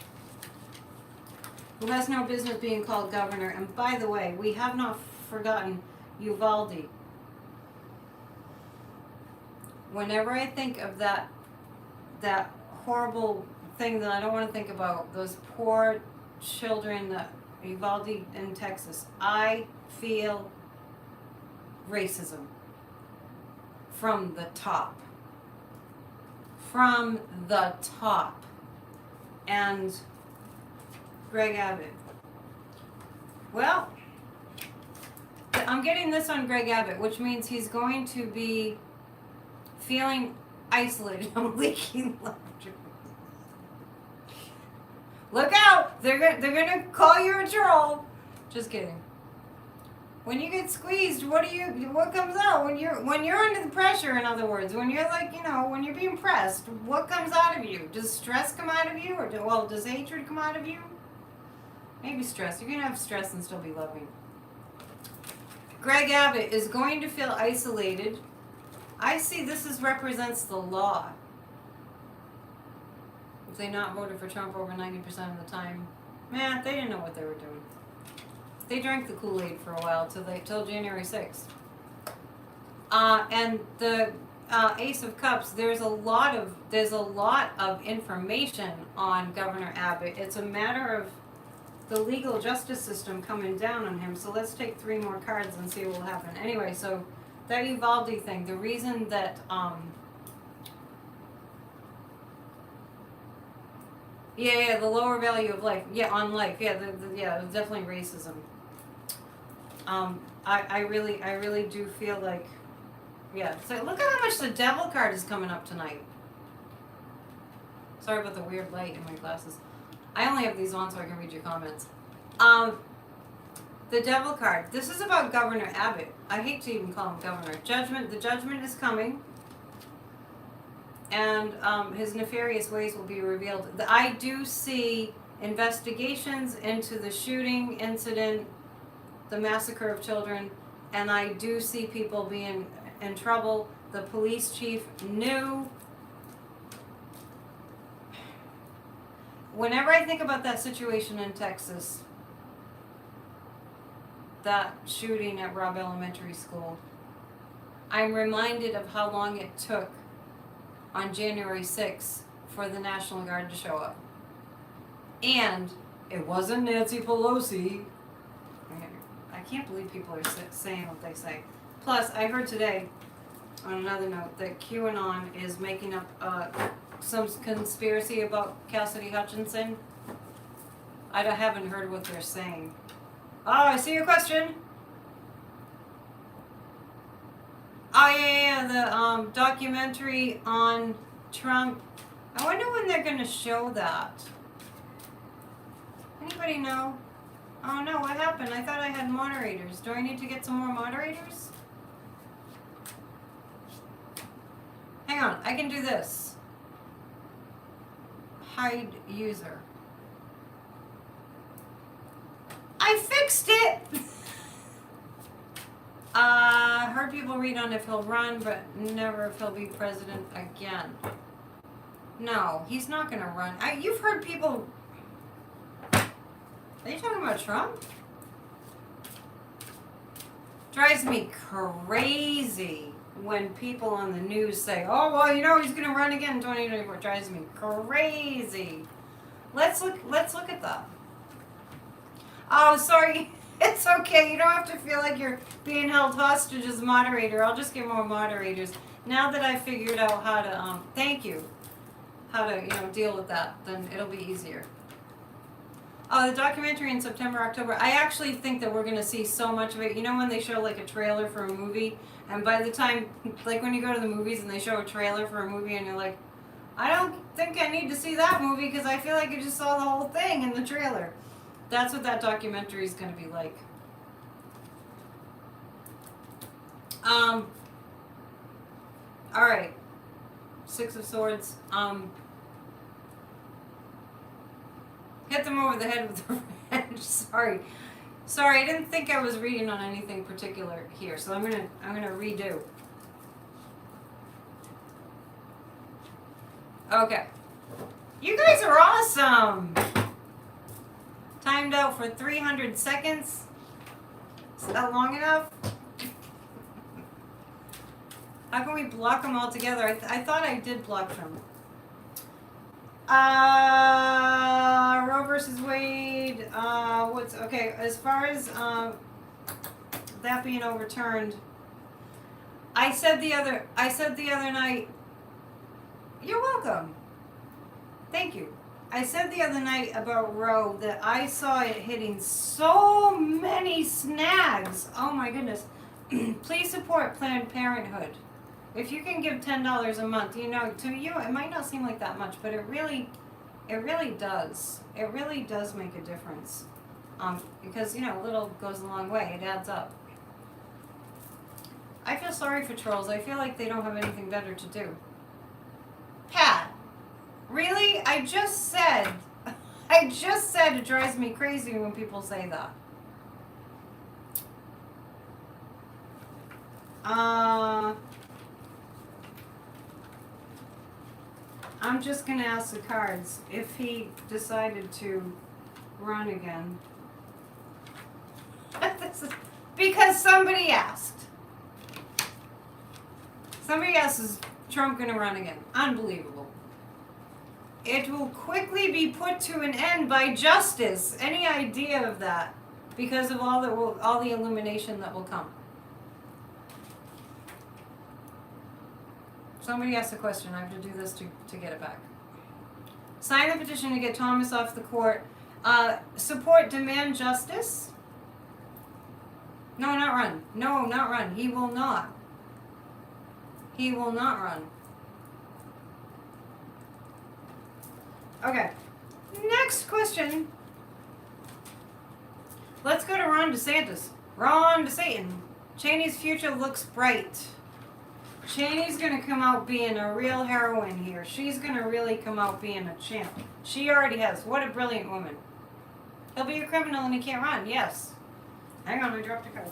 who has no business being called governor. And by the way, we have not forgotten Uvalde. Whenever I think of that horrible thing that I don't want to think about, those poor children, Uvalde in Texas, I feel racism from the top. From the top. And Greg Abbott. Well, I'm getting this on Greg Abbott, which means he's going to be feeling isolated. I'm leaking laughter. Look out! They're gonna call you a troll. Just kidding. When you get squeezed, what comes out? When you're under the pressure, in other words, when you're like, when you're being pressed, what comes out of you? Does stress come out of you, or does hatred come out of you? Maybe stress. You can have stress and still be loving. Greg Abbott is going to feel isolated. I see this represents the law. If they not voted for Trump over 90% of the time, they didn't know what they were doing. They drank the Kool-Aid for a while till January 6th. And the Ace of Cups, there's a lot of information on Governor Abbott. It's a matter of the legal justice system coming down on him. So let's take 3 more cards and see what will happen. Anyway, so that Uvalde thing, the reason that the lower value of life, on life, definitely racism. I really do feel like, so look at how much the devil card is coming up tonight. Sorry about the weird light in my glasses. I only have these on so I can read your comments. The devil card. This is about Governor Abbott. I hate to even call him governor. Judgment. The judgment is coming. And his nefarious ways will be revealed. I do see investigations into the shooting incident the massacre of children, and I do see people being in trouble. The police chief knew. Whenever I think about that situation in Texas, that shooting at Robb Elementary School, I'm reminded of how long it took on January 6th for the National Guard to show up. And it wasn't Nancy Pelosi. I can't believe people are saying what they say. Plus, I heard today, on another note, that QAnon is making up some conspiracy about Cassidy Hutchinson. I haven't heard what they're saying. Oh, I see your question. Oh, yeah, the documentary on Trump. I wonder when they're going to show that. Anybody know? Oh, no, what happened? I thought I had moderators. Do I need to get some more moderators? Hang on, I can do this. Hide user. I fixed it! Heard people read on if he'll run, but never if he'll be president again. No, he's not gonna run. You've heard people... Are you talking about Trump? Drives me crazy when people on the news say, oh, well, you know, he's going to run again in 2024. Drives me crazy. Let's look at that. Oh, sorry. It's okay. You don't have to feel like you're being held hostage as moderator. I'll just get more moderators. Now that I figured out how to, thank you, how to, deal with that, then it'll be easier. The documentary in September, October, I actually think that we're going to see so much of it. You know when they show like a trailer for a movie, and by the time, like when you go to the movies and they show a trailer for a movie and you're like, I don't think I need to see that movie because I feel like I just saw the whole thing in the trailer. That's what that documentary is going to be like. Alright. Six of Swords. Hit them over the head with the wrench. Sorry, I didn't think I was reading on anything particular here, so I'm gonna redo. Okay, you guys are awesome. Timed out for 300 seconds. Is that long enough? How can we block them all together? I thought I did block them. Roe versus Wade. Okay? As far as that being overturned, I said the other night. You're welcome. Thank you. I said the other night about Roe that I saw it hitting so many snags. Oh my goodness! Please support Planned Parenthood. If you can give $10 a month, to you it might not seem like that much, but it really does. It really does make a difference. Because little goes a long way. It adds up. I feel sorry for trolls. I feel like they don't have anything better to do. Pat, really? I just said it drives me crazy when people say that. I'm just going to ask the cards if he decided to run again. Because somebody asked. Somebody asked, is Trump going to run again? Unbelievable. It will quickly be put to an end by justice. Any idea of that? Because of all the illumination that will come. Somebody asked a question. I have to do this to get it back. Sign the petition to get Thomas off the court. Support demand justice. No, not run. No, not run. He will not. He will not run. Okay. Next question. Let's go to Ron DeSantis. Ron DeSatan. Cheney's future looks bright. Cheney's going to come out being a real heroine here. She's going to really come out being a champ. She already has. What a brilliant woman. He'll be a criminal and he can't run. Yes. Hang on, I dropped a card.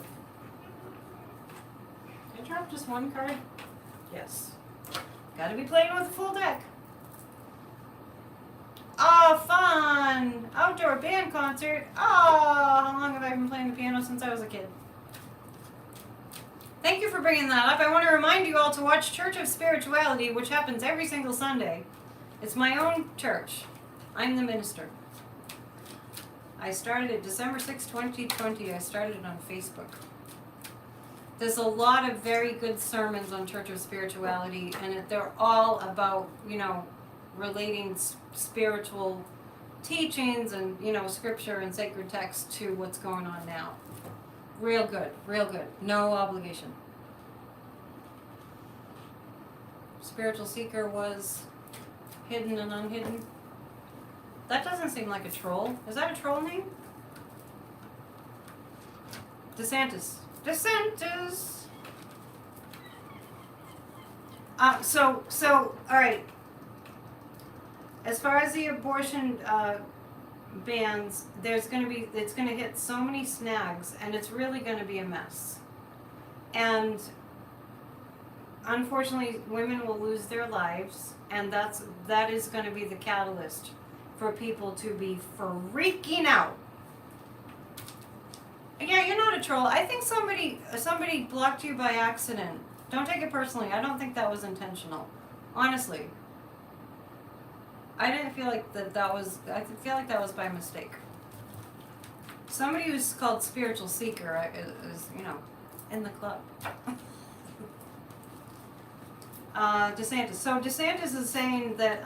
Did I drop just one card? Yes. Gotta be playing with a full deck. Oh, fun! Outdoor band concert. Oh, how long have I been playing the piano? Since I was a kid. Thank you for bringing that up. I want to remind you all to watch Church of Spirituality, which happens every single Sunday. It's my own church. I'm the minister. I started it December 6, 2020. I started it on Facebook. There's a lot of very good sermons on Church of Spirituality, and they're all about, relating spiritual teachings and, scripture and sacred text to what's going on now. Real good, real good. No obligation. Spiritual Seeker was hidden and unhidden. That doesn't seem like a troll. Is that a troll name? DeSantis. DeSantis! So, all right. As far as the abortion bans, it's going to hit so many snags, and it's really going to be a mess. And unfortunately, women will lose their lives, and that is going to be the catalyst for people to be freaking out. Yeah, you're not a troll. I think somebody blocked you by accident. Don't take it personally. I don't think that was intentional. Honestly. I didn't feel like that was, I feel like that was by mistake. Somebody who's called Spiritual Seeker is in the club. DeSantis. So DeSantis is saying that,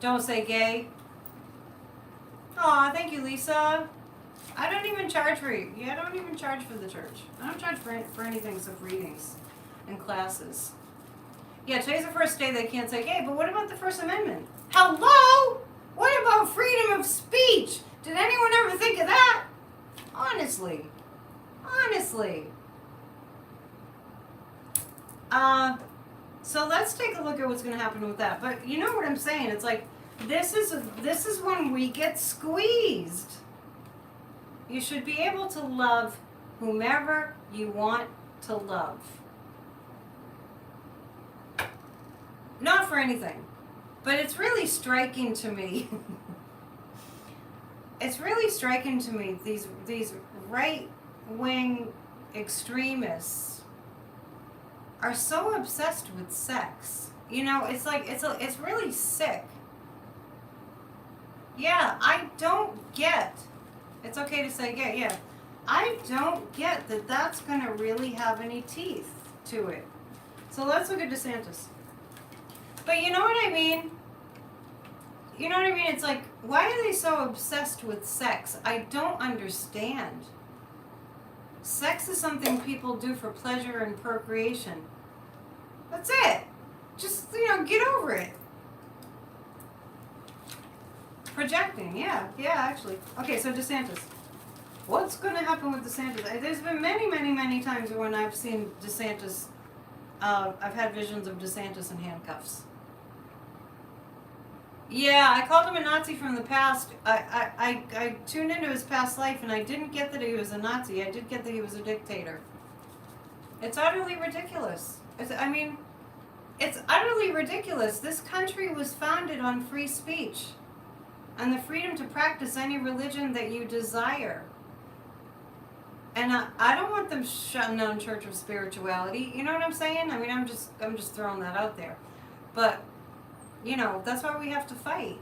don't say gay. Aw, thank you, Lisa. I don't even charge for you. Yeah, I don't even charge for the church. I don't charge for anything except readings and classes. Yeah, today's the first day they can't say gay, but what about the First Amendment? Hello? What about freedom of speech? Did anyone ever think of that? Honestly. So let's take a look at what's going to happen with that. But you know what I'm saying? It's like, this is when we get squeezed. You should be able to love whomever you want to love. Not for anything, but it's really striking to me. It's really striking to me, these right-wing extremists are so obsessed with sex. It's like, it's really sick. Yeah, I don't get, it's okay to say gay, yeah. I don't get that that's going to really have any teeth to it. So let's look at DeSantis. But you know what I mean? It's like, why are they so obsessed with sex? I don't understand. Sex is something people do for pleasure and procreation. That's it. Just, get over it. Projecting, yeah, actually. Okay, so DeSantis. What's going to happen with DeSantis? There's been many, many, many times when I've seen DeSantis, I've had visions of DeSantis in handcuffs. Yeah, I called him a Nazi from the past. I tuned into his past life, and I didn't get that he was a Nazi. I did get that he was a dictator. It's utterly ridiculous. It's utterly ridiculous. This country was founded on free speech and the freedom to practice any religion that you desire. And I don't want them shutting down Church of Spirituality. You know what I'm saying? I'm just throwing that out there. But that's why we have to fight.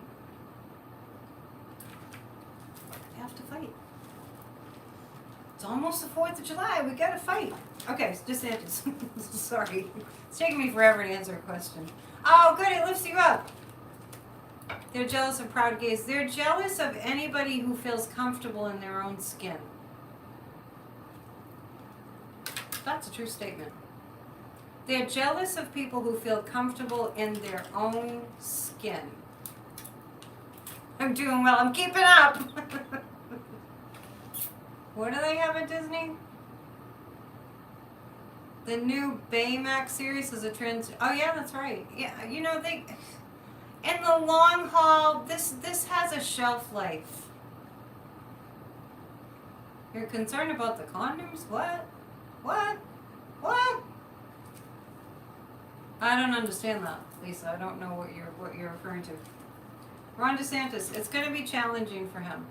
We have to fight. It's almost the 4th of July. We gotta fight. Okay, DeSantis. Sorry. It's taking me forever to answer a question. Oh, good. It lifts you up. They're jealous of proud gays. They're jealous of anybody who feels comfortable in their own skin. That's a true statement. They're jealous of people who feel comfortable in their own skin. I'm doing well. I'm keeping up. What do they have at Disney? The new Baymax series is a trend. Oh yeah, that's right. Yeah, they. In the long haul, this has a shelf life. You're concerned about the condoms? What? What? What? I don't understand that, Lisa. I don't know what you're referring to. Ron DeSantis, it's going to be challenging for him.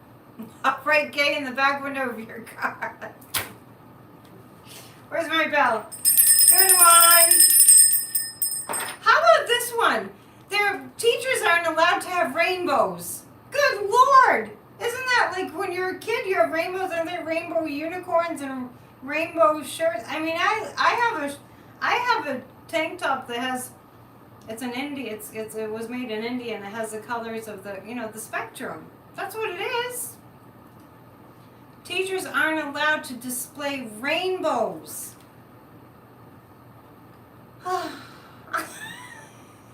Upright gay in the back window of your car. Where's my bell? Good one. How about this one? Their teachers aren't allowed to have rainbows. Good Lord! Isn't that like when you're a kid, you have rainbows and they're rainbow unicorns and rainbow shirts? I mean, I have a tank top that has, it's an India, it was made in India and it has the colors of the, the spectrum. That's what it is. Teachers aren't allowed to display rainbows.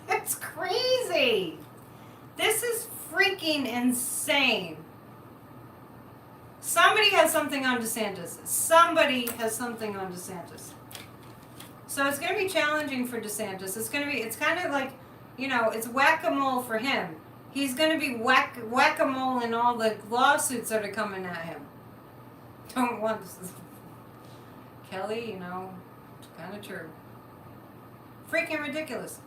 It's crazy. This is freaking insane. Somebody has something on DeSantis. Somebody has something on DeSantis. So it's going to be challenging for DeSantis. It's kind of like, it's whack-a-mole for him. He's going to be whack-a-mole in all the lawsuits that are coming at him. Don't want this. Kelly, it's kind of true. Freaking ridiculous.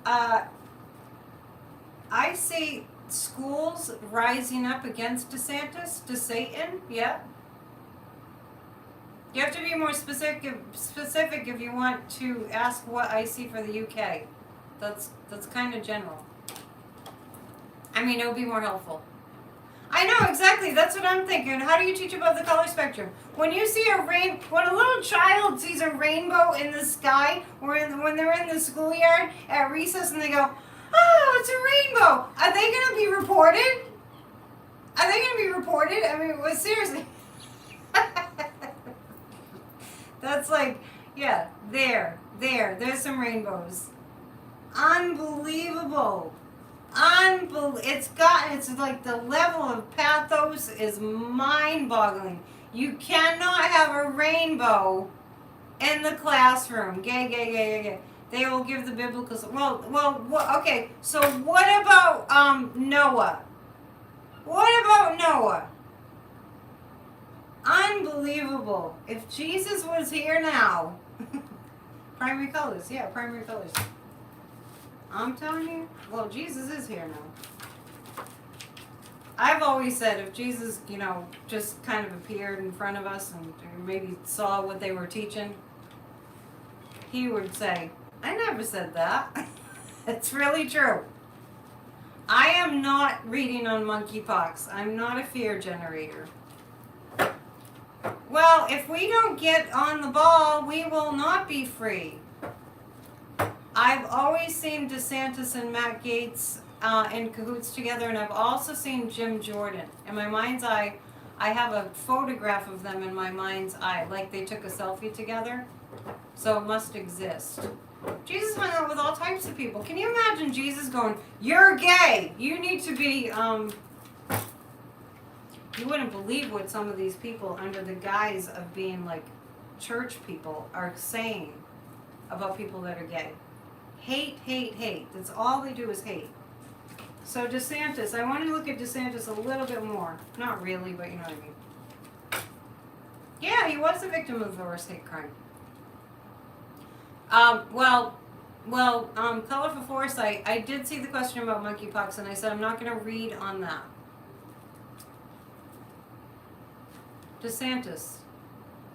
I see schools rising up against DeSantis, to Satan, yeah. You have to be more specific if you want to ask what I see for the UK. That's kind of general. I mean, it would be more helpful. I know, exactly. That's what I'm thinking. How do you teach about the color spectrum? When you see when a little child sees a rainbow in the sky, or when they're in the schoolyard at recess and they go, oh, it's a rainbow. Are they going to be reported? I mean, well, seriously. That's like, yeah, there's some rainbows. Unbelievable. It's like the level of pathos is mind-boggling. You cannot have a rainbow in the classroom. Gay. They will give the biblical. Okay. So what about Noah? What about Noah? Unbelievable. If Jesus was here now, primary colors. Yeah, primary colors. I'm telling you, well, Jesus is here now. I've always said if Jesus, just kind of appeared in front of us and maybe saw what they were teaching, he would say, I never said that. It's really true. I am not reading on monkeypox. I'm not a fear generator. Well, if we don't get on the ball, we will not be free. I've always seen DeSantis and Matt Gaetz in cahoots together, and I've also seen Jim Jordan. In my mind's eye, I have a photograph of them in my mind's eye, like they took a selfie together. So it must exist. Jesus hung out with all types of people. Can you imagine Jesus going, you're gay, you need to be, you wouldn't believe what some of these people, under the guise of being like church people, are saying about people that are gay. Hate. That's all they do is hate. So DeSantis, I want to look at DeSantis a little bit more. Not really, but you know what I mean. Yeah, he was the victim of the worst hate crime. Colorful Foresight, I did see the question about monkeypox, and I said I'm not going to read on that. DeSantis.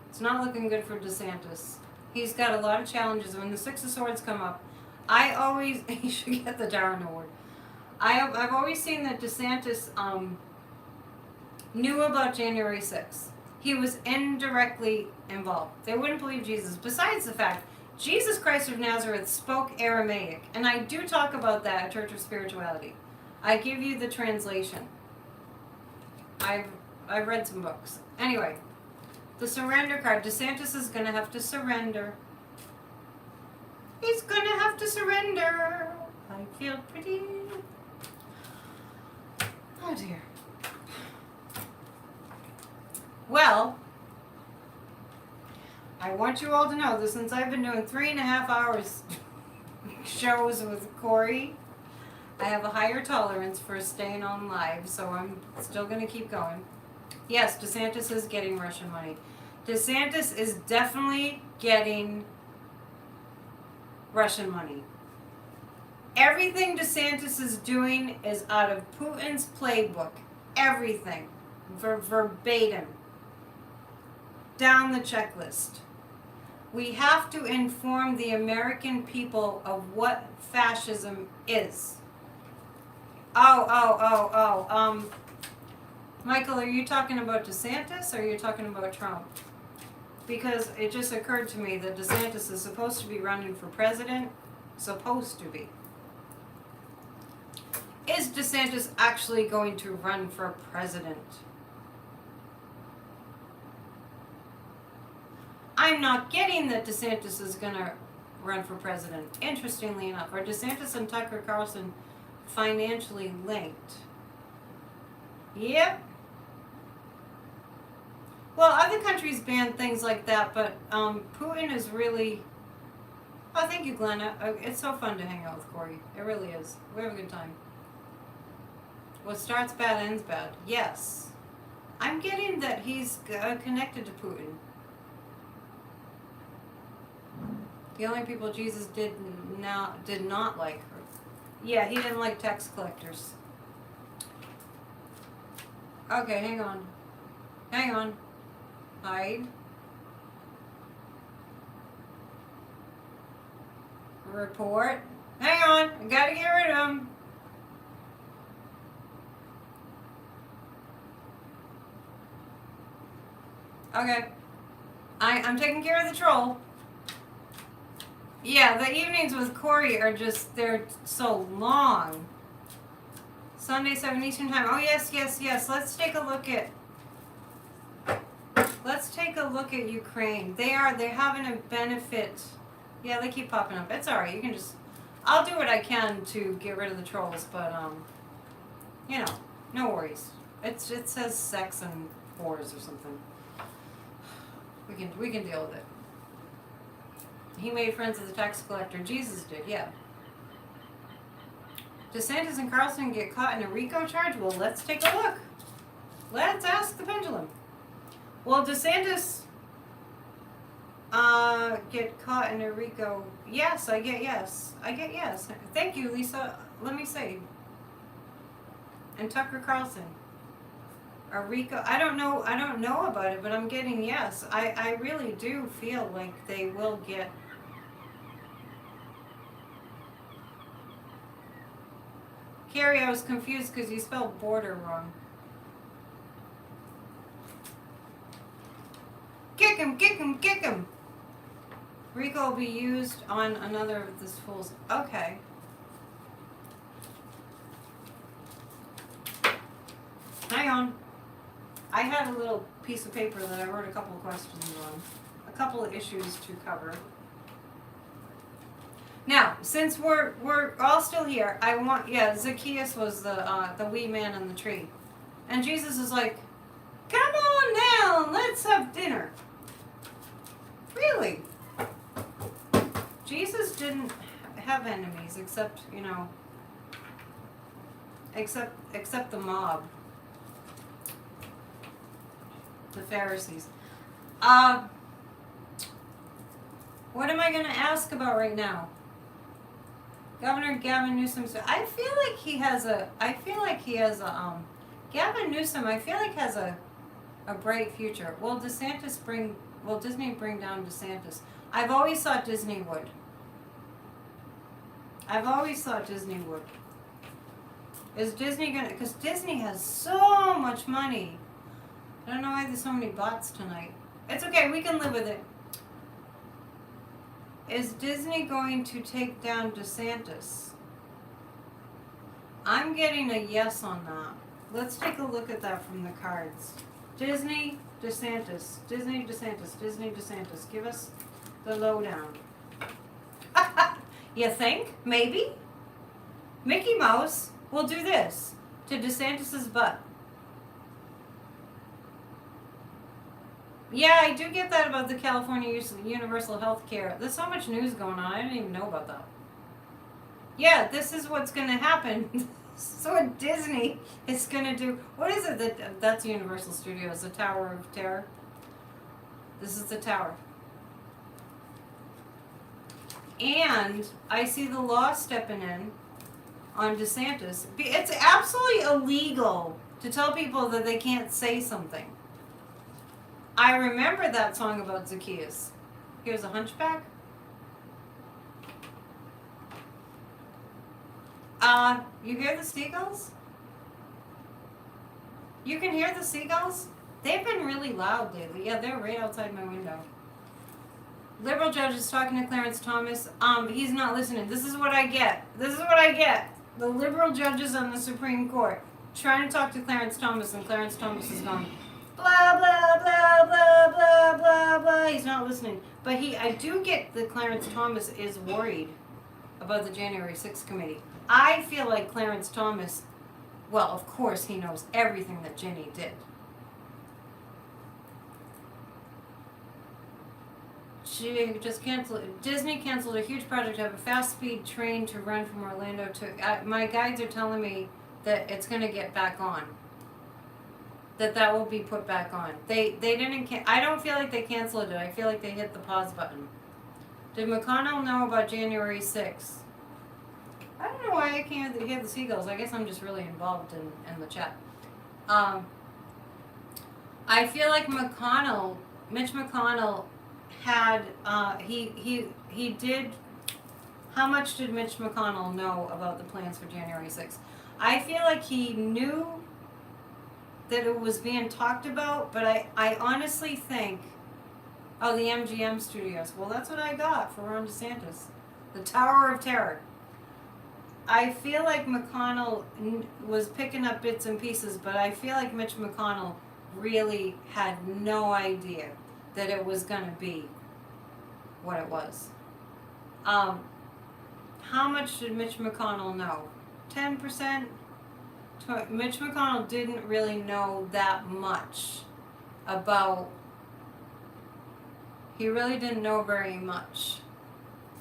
It's not looking good for DeSantis. He's got a lot of challenges. When the Six of Swords come up, he should get the Darwin Award. I've always seen that DeSantis knew about January 6th. He was indirectly involved. They wouldn't believe Jesus. Besides the fact, Jesus Christ of Nazareth spoke Aramaic. And I do talk about that at Church of Spirituality. I give you the translation. I've read some books. Anyway, the surrender card. DeSantis is going to have to surrender. He's going to have to surrender. I feel pretty... Oh dear. Well, I want you all to know that since I've been doing 3.5 hours shows with Corey, I have a higher tolerance for staying on live, so I'm still going to keep going. Yes, DeSantis is getting Russian money. DeSantis is definitely getting Russian money. Everything DeSantis is doing is out of Putin's playbook. Everything. Verbatim. Down the checklist. We have to inform the American people of what fascism is. Michael, are you talking about DeSantis or are you talking about Trump? Because it just occurred to me that DeSantis is supposed to be running for president. Supposed to be. Is DeSantis actually going to run for president? I'm not getting that DeSantis is going to run for president. Interestingly enough, are DeSantis and Tucker Carlson financially linked? Yep. Well, other countries ban things like that, but Putin is really... Oh, thank you, Glenna. It's so fun to hang out with Corey. It really is. We have a good time. What starts bad ends bad. Yes. I'm getting that he's connected to Putin. The only people Jesus did not like her. Yeah, he didn't like tax collectors. Okay, hang on. Hang on. Hide. Report. Hang on. I gotta get rid of him. Okay. I'm taking care of the troll. Yeah, the evenings with Corey are just, they're so long. Sunday, 7 Eastern Time. Oh, yes. Let's take a look at Ukraine. They're having a benefit. Yeah, they keep popping up. It's alright. You can just, I'll do what I can to get rid of the trolls, but, you know, no worries. It says sex and whores or something. We can deal with it. He made friends with the tax collector. Jesus did, yeah. DeSantis and Carlson get caught in a RICO charge? Well, let's take a look. Let's ask the pendulum. Well, DeSantis get caught in a RICO. Yes, I get yes. Thank you, Lisa. Let me say. And Tucker Carlson. A RICO. I don't know about it, but I'm getting yes. I really do feel like they will get. Carrie, I was confused because you spelled border wrong. Kick him! RICO will be used on another of this fool's. Okay. Hang on. I had a little piece of paper that I wrote a couple of questions on. A couple of issues to cover. Now, since we're all still here, Zacchaeus was the wee man in the tree. And Jesus is like, come on now, let's have dinner. Really? Jesus didn't have enemies except the mob. The Pharisees. What am I going to ask about right now? Governor Gavin Newsom. I feel like he has a Gavin Newsom, I feel like has a bright future. Will Disney bring down DeSantis? I've always thought Disney would. Is Disney gonna, because Disney has so much money. I don't know why there's so many bots tonight. It's okay, we can live with it. Is Disney going to take down DeSantis? I'm getting a yes on that. Let's take a look at that from the cards. Disney, DeSantis. Give us the lowdown. You think? Maybe? Mickey Mouse will do this to DeSantis' butt. Yeah, I do get that about the California universal health care. There's so much news going on. I didn't even know about that. Yeah, this is what's going to happen. This is what Disney is going to do. What is it? That's Universal Studios, the Tower of Terror. This is the tower. And I see the law stepping in on DeSantis. It's absolutely illegal to tell people that they can't say something. I remember that song about Zacchaeus. Here's a hunchback. You hear the seagulls? You can hear the seagulls? They've been really loud lately. Yeah, they're right outside my window. Liberal judge is talking to Clarence Thomas. He's not listening. This is what I get. This is what I get. The liberal judges on the Supreme Court trying to talk to Clarence Thomas, and Clarence Thomas is going blah blah blah blah blah blah blah. He's not listening. But I do get that Clarence Thomas is worried about the January 6th committee. I feel like Clarence Thomas, well, of course he knows everything that Ginny did. She just canceled. Disney canceled a huge project to have a fast-speed train to run from Orlando to. My guides are telling me that it's going to get back on. That will be put back on. They didn't. I don't feel like they canceled it. I feel like they hit the pause button. Did McConnell know about January 6th? I don't know why I can't hear the seagulls. I guess I'm just really involved in the chat. I feel like Mitch McConnell had he did. How much did Mitch McConnell know about the plans for January 6th? I feel like he knew that it was being talked about, but I honestly think, the MGM studios. Well, that's what I got for Ron DeSantis, the Tower of Terror. I feel like McConnell was picking up bits and pieces, but I feel like Mitch McConnell really had no idea that it was going to be what it was. How much did Mitch McConnell know? 10%? Mitch McConnell didn't really know that much about. He really didn't know very much.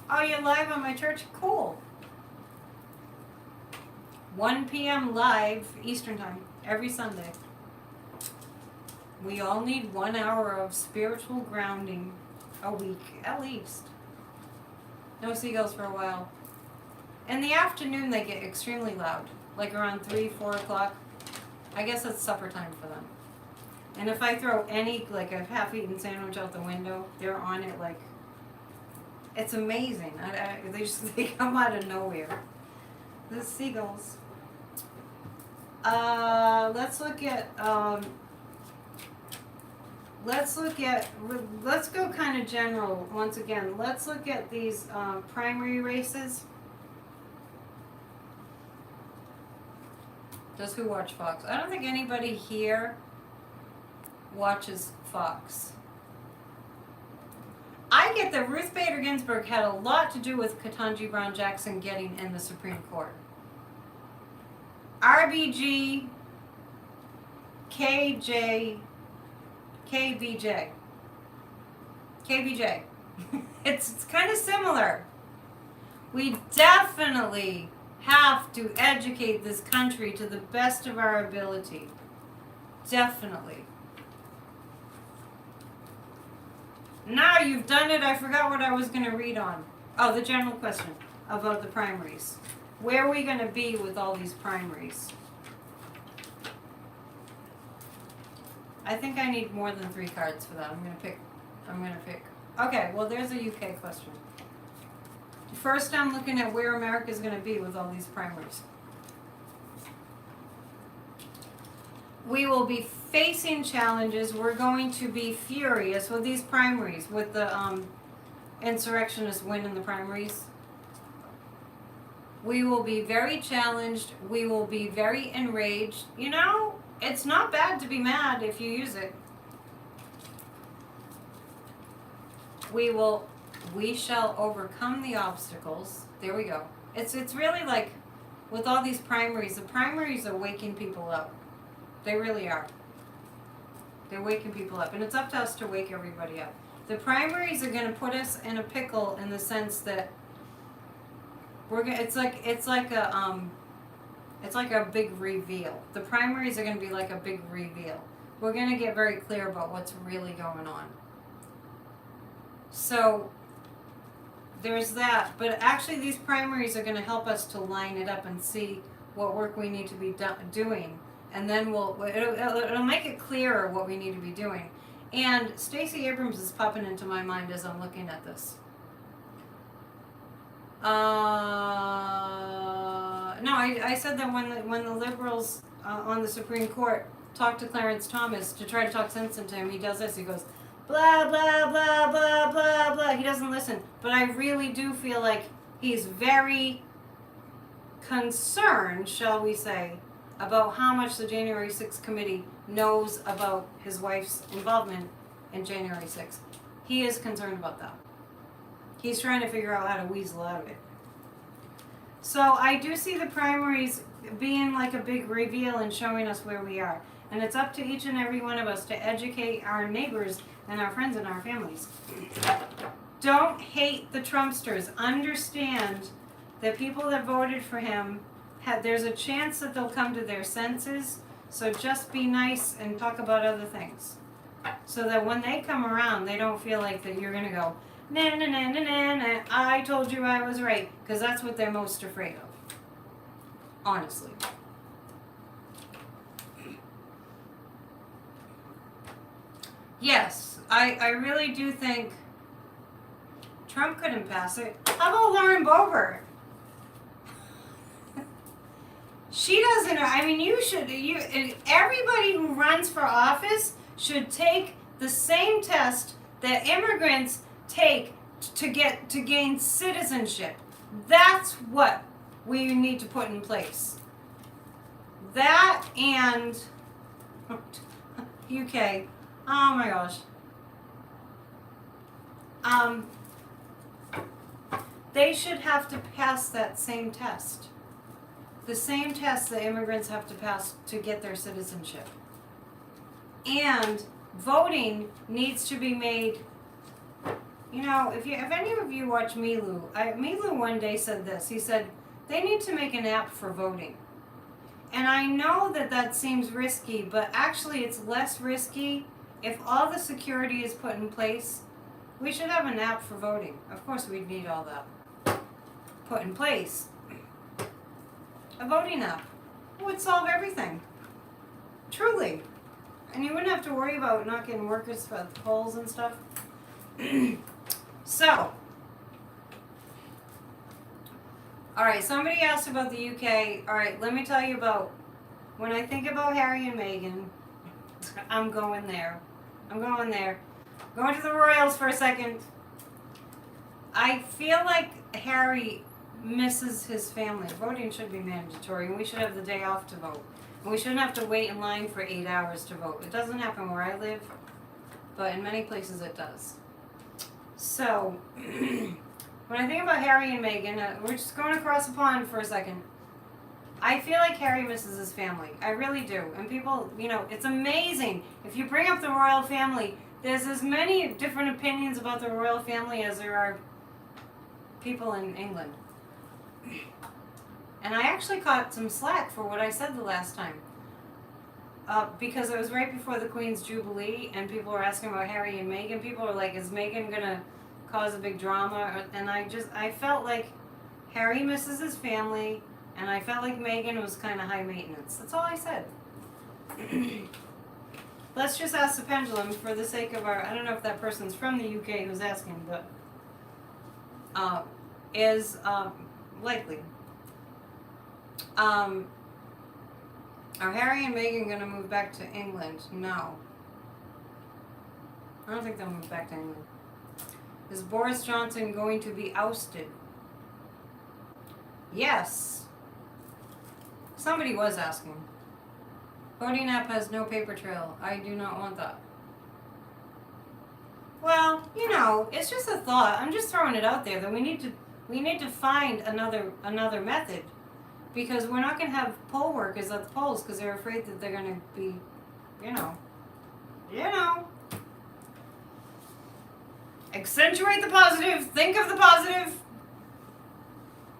Oh, you're live on my church? Cool. 1 p.m. live Eastern Time every Sunday. We all need 1 hour of spiritual grounding a week, at least. No seagulls for a while. In the afternoon, they get extremely loud, like around 3, 4 o'clock. I guess it's supper time for them. And if I throw like a half-eaten sandwich out the window, they're on it like, it's amazing. They come out of nowhere. The seagulls. Let's go kind of general once again. Let's look at these primary races. Does who watch Fox? I don't think anybody here watches Fox. I get that Ruth Bader Ginsburg had a lot to do with Ketanji Brown Jackson getting in the Supreme Court. RBG, KJ, KBJ. KBJ. It's kind of similar. We definitely have to educate this country to the best of our ability. Definitely. Now you've done it. I forgot what I was going to read on. Oh, the general question about the primaries. Where are we going to be with all these primaries? I think I need more than 3 cards for that. I'm going to pick. Okay, well, there's a UK question. First, I'm looking at where America is going to be with all these primaries. We will be facing challenges. We're going to be furious with these primaries, with the insurrectionists winning the primaries. We will be very challenged. We will be very enraged. You know, it's not bad to be mad if you use it. We shall overcome the obstacles. There we go. It's really like, with all these primaries, the primaries are waking people up. They really are. They're waking people up. And it's up to us to wake everybody up. The primaries are going to put us in a pickle in the sense that It's like a big reveal. The primaries are going to be like a big reveal. We're going to get very clear about what's really going on. So there's that. But actually, these primaries are going to help us to line it up and see what work we need to be doing, and then it'll make it clearer what we need to be doing. And Stacey Abrams is popping into my mind as I'm looking at this. No, I said that when the liberals on the Supreme Court talk to Clarence Thomas to try to talk sense into him, he does this. He goes, blah, blah, blah, blah, blah, blah. He doesn't listen. But I really do feel like he's very concerned, shall we say, about how much the January 6th committee knows about his wife's involvement in January 6th. He is concerned about that. He's trying to figure out how to weasel out of it. So I do see the primaries being like a big reveal and showing us where we are. And it's up to each and every one of us to educate our neighbors and our friends and our families. Don't hate the Trumpsters. Understand that people that voted for him, there's a chance that they'll come to their senses. So just be nice and talk about other things. So that when they come around, they don't feel like that you're going to go, nah, nah, nah, nah, nah, nah, I told you I was right. Because that's what they're most afraid of. Honestly. Yes, I really do think Trump couldn't pass it. How about Lauren Boebert? She doesn't, I mean, everybody who runs for office should take the same test that immigrants take to gain citizenship. That's what we need to put in place. That and UK. Oh my gosh. They should have to pass that same test. The same test that immigrants have to pass to get their citizenship. And voting needs to be made. You know, if any of you watch Milu, Milu one day said this. He said, they need to make an app for voting. And I know that seems risky, but actually it's less risky if all the security is put in place. We should have an app for voting. Of course we'd need all that put in place. A voting app would solve everything. Truly. And you wouldn't have to worry about not getting workers for the polls and stuff. So, alright, somebody asked about the UK. Alright, let me tell you about, when I think about Harry and Meghan, I'm going there. Going to the royals for a second. I feel like Harry misses his family. Voting should be mandatory, and we should have the day off to vote. And we shouldn't have to wait in line for 8 hours to vote. It doesn't happen where I live, but in many places it does. So, when I think about Harry and Meghan, we're just going across the pond for a second. I feel like Harry misses his family. I really do. And people, it's amazing. If you bring up the royal family, there's as many different opinions about the royal family as there are people in England. And I actually caught some slack for what I said the last time. Because it was right before the Queen's Jubilee, and people were asking about Harry and Meghan. People were like, is Meghan going to cause a big drama? And I felt like Harry misses his family, and I felt like Meghan was kind of high maintenance. That's all I said. Let's just ask the pendulum for the sake of I don't know if that person's from the UK who's asking, but is likely. Are Harry and Meghan going to move back to England? No. I don't think they'll move back to England. Is Boris Johnson going to be ousted? Yes. Somebody was asking. Voting app has no paper trail. I do not want that. Well, it's just a thought. I'm just throwing it out there that we need to find another method. Because we're not going to have poll workers at the polls because they're afraid that they're going to be, accentuate the positive, think of the positive.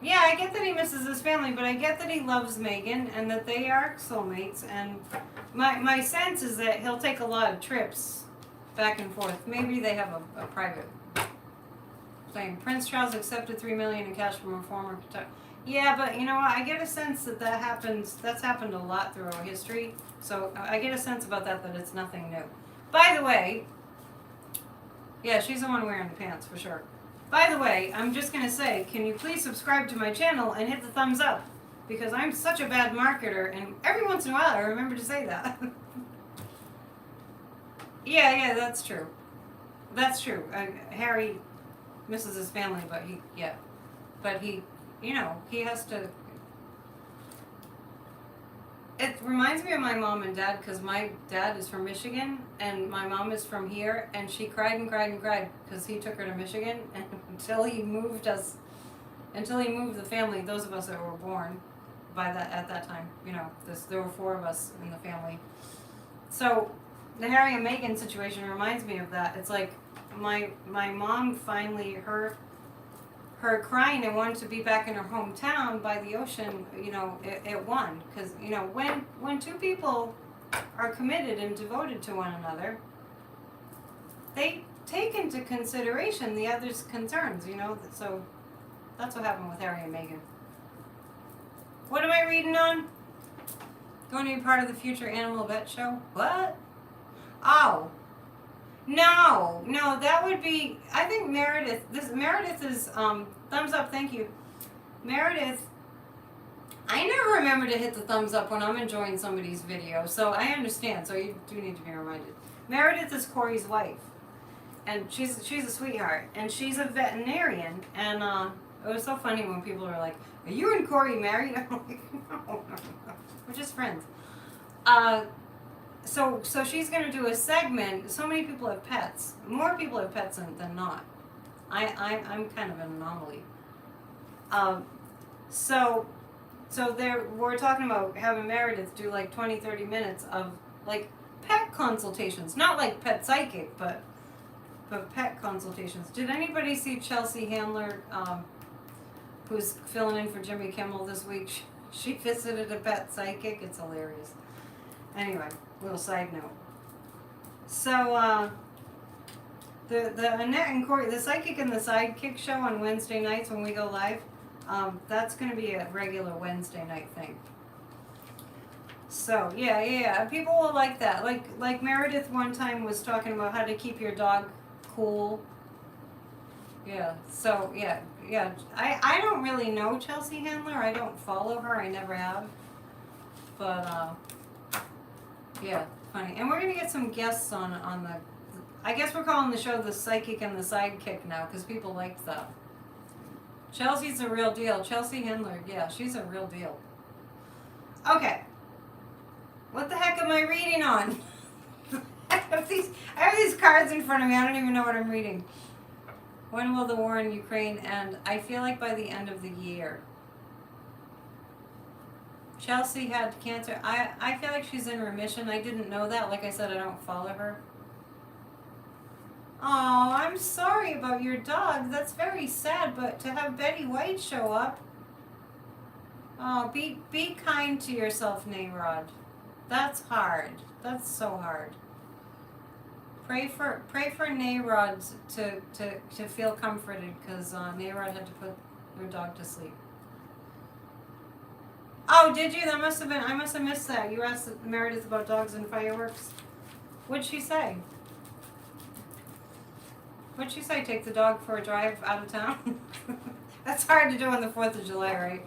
Yeah, I get that he misses his family, but I get that he loves Megan and that they are soulmates. And my sense is that he'll take a lot of trips back and forth. Maybe they have a private plane. Prince Charles accepted $3 million in cash from a former. Yeah, but you know what? I get a sense that happens. That's happened a lot through our history. So I get a sense about that it's nothing new. By the way, yeah, she's the one wearing the pants for sure. By the way, I'm just going to say, can you please subscribe to my channel and hit the thumbs up? Because I'm such a bad marketer, and every once in a while I remember to say that. Yeah, that's true. That's true. Harry misses his family, but he, he has to. It reminds me of my mom and dad, because my dad is from Michigan and my mom is from here, and she cried and cried and cried because he took her to Michigan, and until he moved the family, those of us that were born at that time, there were 4 of us in the family. So the Harry and Meghan situation reminds me of that. It's like my mom finally, her crying and wanting to be back in her hometown by the ocean, it won. Because, when 2 people are committed and devoted to one another, they take into consideration the other's concerns, So that's what happened with Harry and Meghan. What am I reading on? Going to be part of the future Animal Vet show? What? Oh. No, that would be, I think Meredith is, thumbs up, thank you. Meredith, I never remember to hit the thumbs up when I'm enjoying somebody's video, so I understand, so you do need to be reminded. Meredith is Corey's wife, and she's a sweetheart, and she's a veterinarian, and it was so funny when people were like, are you and Corey married? I'm like, no, we're just friends. So she's going to do a segment. So many people have pets. More people have pets than not. I'm kind of an anomaly. So we're talking about having Meredith do like 20-30 minutes of like pet consultations. Not like pet psychic, but pet consultations. Did anybody see Chelsea Handler, who's filling in for Jimmy Kimmel this week? She visited a pet psychic. It's hilarious. Anyway, little side note. So, the Annette and Corey, the Psychic and the Sidekick show on Wednesday nights when we go live, that's going to be a regular Wednesday night thing. So, yeah. People will like that. Like Meredith one time was talking about how to keep your dog cool. Yeah, so, yeah. I don't really know Chelsea Handler. I don't follow her. I never have. But, yeah, funny. And we're going to get some guests on the, I guess we're calling the show The Psychic and the Sidekick now, because people like that. Chelsea's a real deal. Chelsea Handler, yeah, she's a real deal. Okay. What the heck am I reading on? I have these cards in front of me. I don't even know what I'm reading. When will the war in Ukraine end? I feel like by the end of the year. Chelsea had cancer. I feel like she's in remission. I didn't know that. Like I said, I don't follow her. Oh, I'm sorry about your dog. That's very sad, but to have Betty White show up. Oh, be kind to yourself, Nayrod. That's hard. That's so hard. Pray for Nayrod to feel comforted, because Nayrod had to put your dog to sleep. Oh, did you? That must have been, I must have missed that. You asked Meredith about dogs and fireworks. What'd she say? What'd she say? Take the dog for a drive out of town? That's hard to do on the 4th of July, right?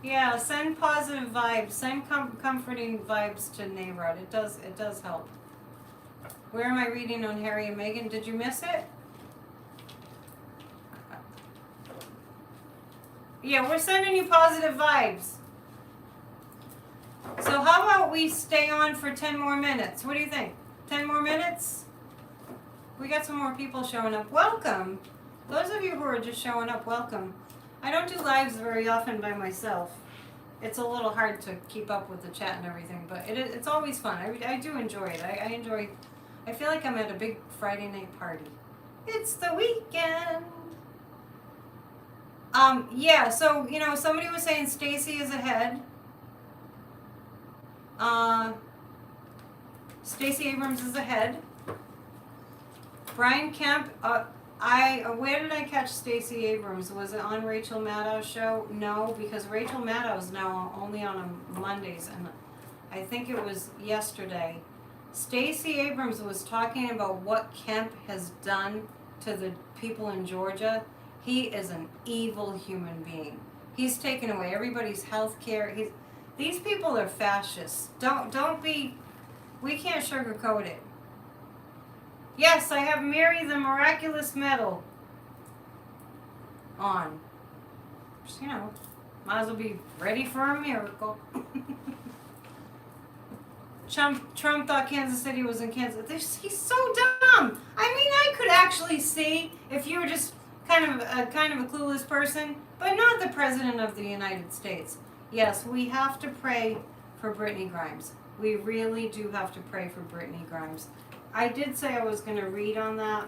Yeah, send positive vibes. Send comforting vibes to Nayrod. It does help. Where am I reading on Harry and Meghan? Did you miss it? Yeah, we're sending you positive vibes. So how about we stay on for 10 more minutes? What do you think? 10 more minutes? We got some more people showing up. Welcome. Those of you who are just showing up, welcome. I don't do lives very often by myself. It's a little hard to keep up with the chat and everything, but it's always fun. I do enjoy it. I feel like I'm at a big Friday night party. It's the weekend. Yeah, so, somebody was saying Stacey is ahead. Stacey Abrams is ahead. Brian Kemp, where did I catch Stacey Abrams? Was it on Rachel Maddow's show? No, because Rachel Maddow's now only on Mondays, and I think it was yesterday. Stacey Abrams was talking about what Kemp has done to the people in Georgia. He is an evil human being. He's taken away everybody's health care. These people are fascists. We can't sugarcoat it. Yes, I have Mary the Miraculous Medal on. Just, might as well be ready for a miracle. Trump thought Kansas City was in Kansas. He's so dumb. I mean, I could actually see if you were just kind of a clueless person, but not the President of the United States. Yes, we have to pray for Brittany Grimes. We really do have to pray for Brittany Grimes. I did say I was going to read on that.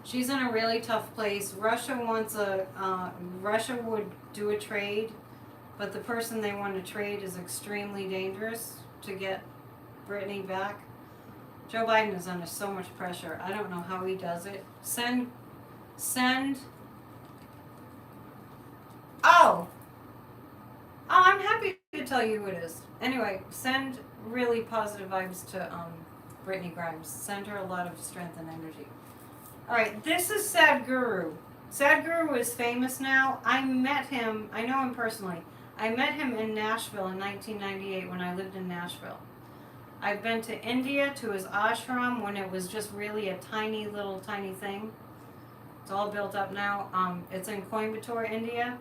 She's in a really tough place. Russia would do a trade, but the person they want to trade is extremely dangerous to get Brittany back. Joe Biden is under so much pressure. I don't know how he does it. Oh, I'm happy to tell you who it is. Anyway, send really positive vibes to Brittany Grimes. Send her a lot of strength and energy. All right, this is Sadhguru. Sadhguru is famous now. I met him. I know him personally. I met him in Nashville in 1998 when I lived in Nashville. I've been to India to his ashram when it was just really a tiny thing. It's all built up now. It's in Coimbatore, India.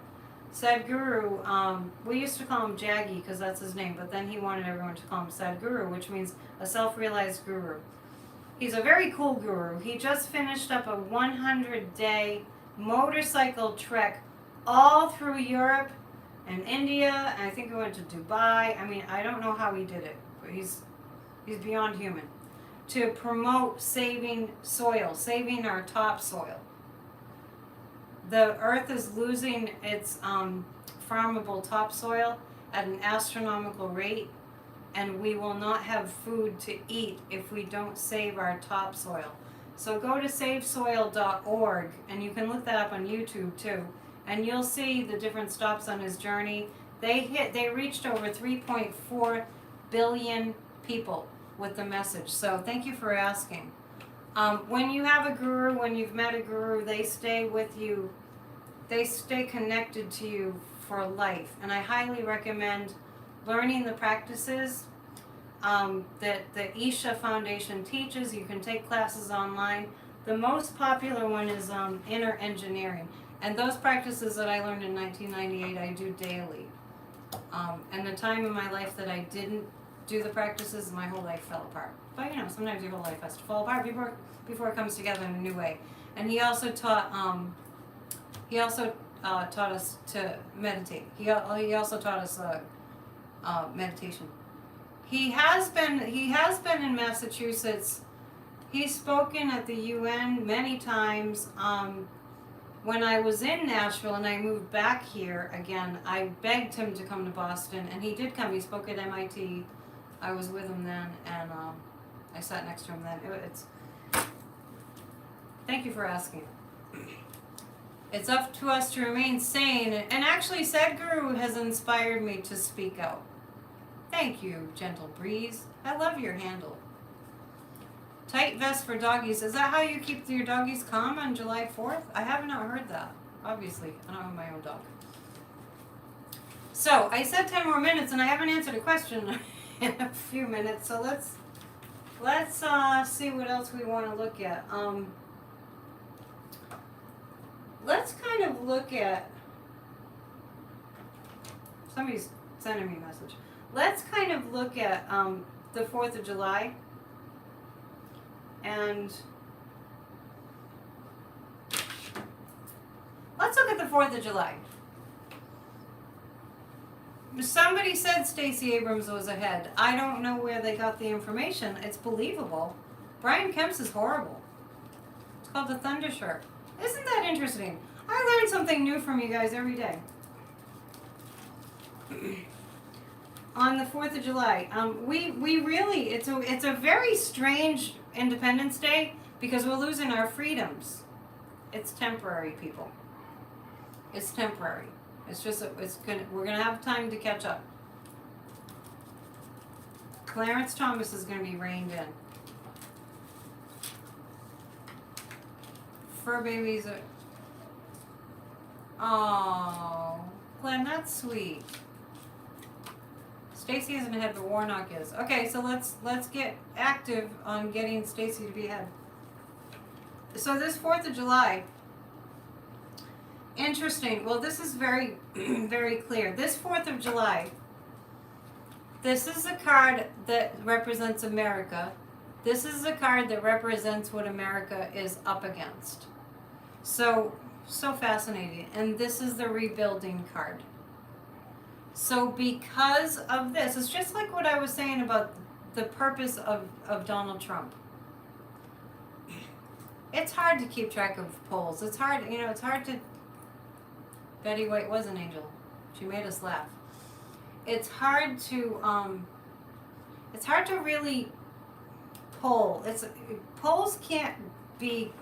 Sadhguru, we used to call him Jaggi because that's his name, but then he wanted everyone to call him Sadhguru, which means a self-realized guru. He's a very cool guru. He just finished up a 100-day motorcycle trek all through Europe and India, and I think he went to Dubai. I mean, I don't know how he did it, but he's beyond human. To promote saving soil, saving our topsoil. The earth is losing its farmable topsoil at an astronomical rate, and we will not have food to eat if we don't save our topsoil. So go to savesoil.org, and you can look that up on YouTube too, and you'll see the different stops on his journey. They reached over 3.4 billion people with the message. So thank you for asking. When you have a guru, when you've met a guru, they stay with you. They stay connected to you for life. And I highly recommend learning the practices that the Isha Foundation teaches. You can take classes online. The most popular one is inner engineering. And those practices that I learned in 1998, I do daily. And the time in my life that I didn't do the practices, my whole life fell apart. But sometimes your whole life has to fall apart before it comes together in a new way. And he also taught us to meditate. He also taught us meditation. He has been in Massachusetts. He's spoken at the UN many times. When I was in Nashville and I moved back here again, I begged him to come to Boston, and he did come. He spoke at MIT. I was with him then, and I sat next to him then. Thank you for asking. It's up to us to remain sane, and actually Sadhguru has inspired me to speak out. Thank you, Gentle Breeze. I love your handle. Tight vest for doggies. Is that how you keep your doggies calm on July 4th? I have not heard that. Obviously, I don't have my own dog. So, I said 10 more minutes, and I haven't answered a question in a few minutes. So let's see what else we want to look at. Let's kind of look at, somebody's sending me a message. Let's kind of look at the 4th of July. And let's look at the 4th of July. Somebody said Stacey Abrams was ahead. I don't know where they got the information. It's believable. Brian Kemp's is horrible. It's called the Thunder Shirt. Isn't that interesting? I learn something new from you guys every day. On the 4th of July, we really, it's a very strange Independence Day because we're losing our freedoms. It's temporary, people. It's temporary. It's just, we're gonna have time to catch up. Clarence Thomas is gonna be reined in. Fur babies are, oh, Glenn, that's sweet. Stacy isn't ahead, but Warnock is. Okay, so let's get active on getting Stacy to be ahead. So this 4th of July, interesting. Well, this is very, very clear. This 4th of July, this is a card that represents America. This is a card that represents what America is up against. So fascinating. And this is the rebuilding card. So because of this, it's just like what I was saying about the purpose of Donald Trump. It's hard to keep track of polls. It's hard, it's hard to... Betty White was an angel. She made us laugh. It's hard to really poll. Polls can't be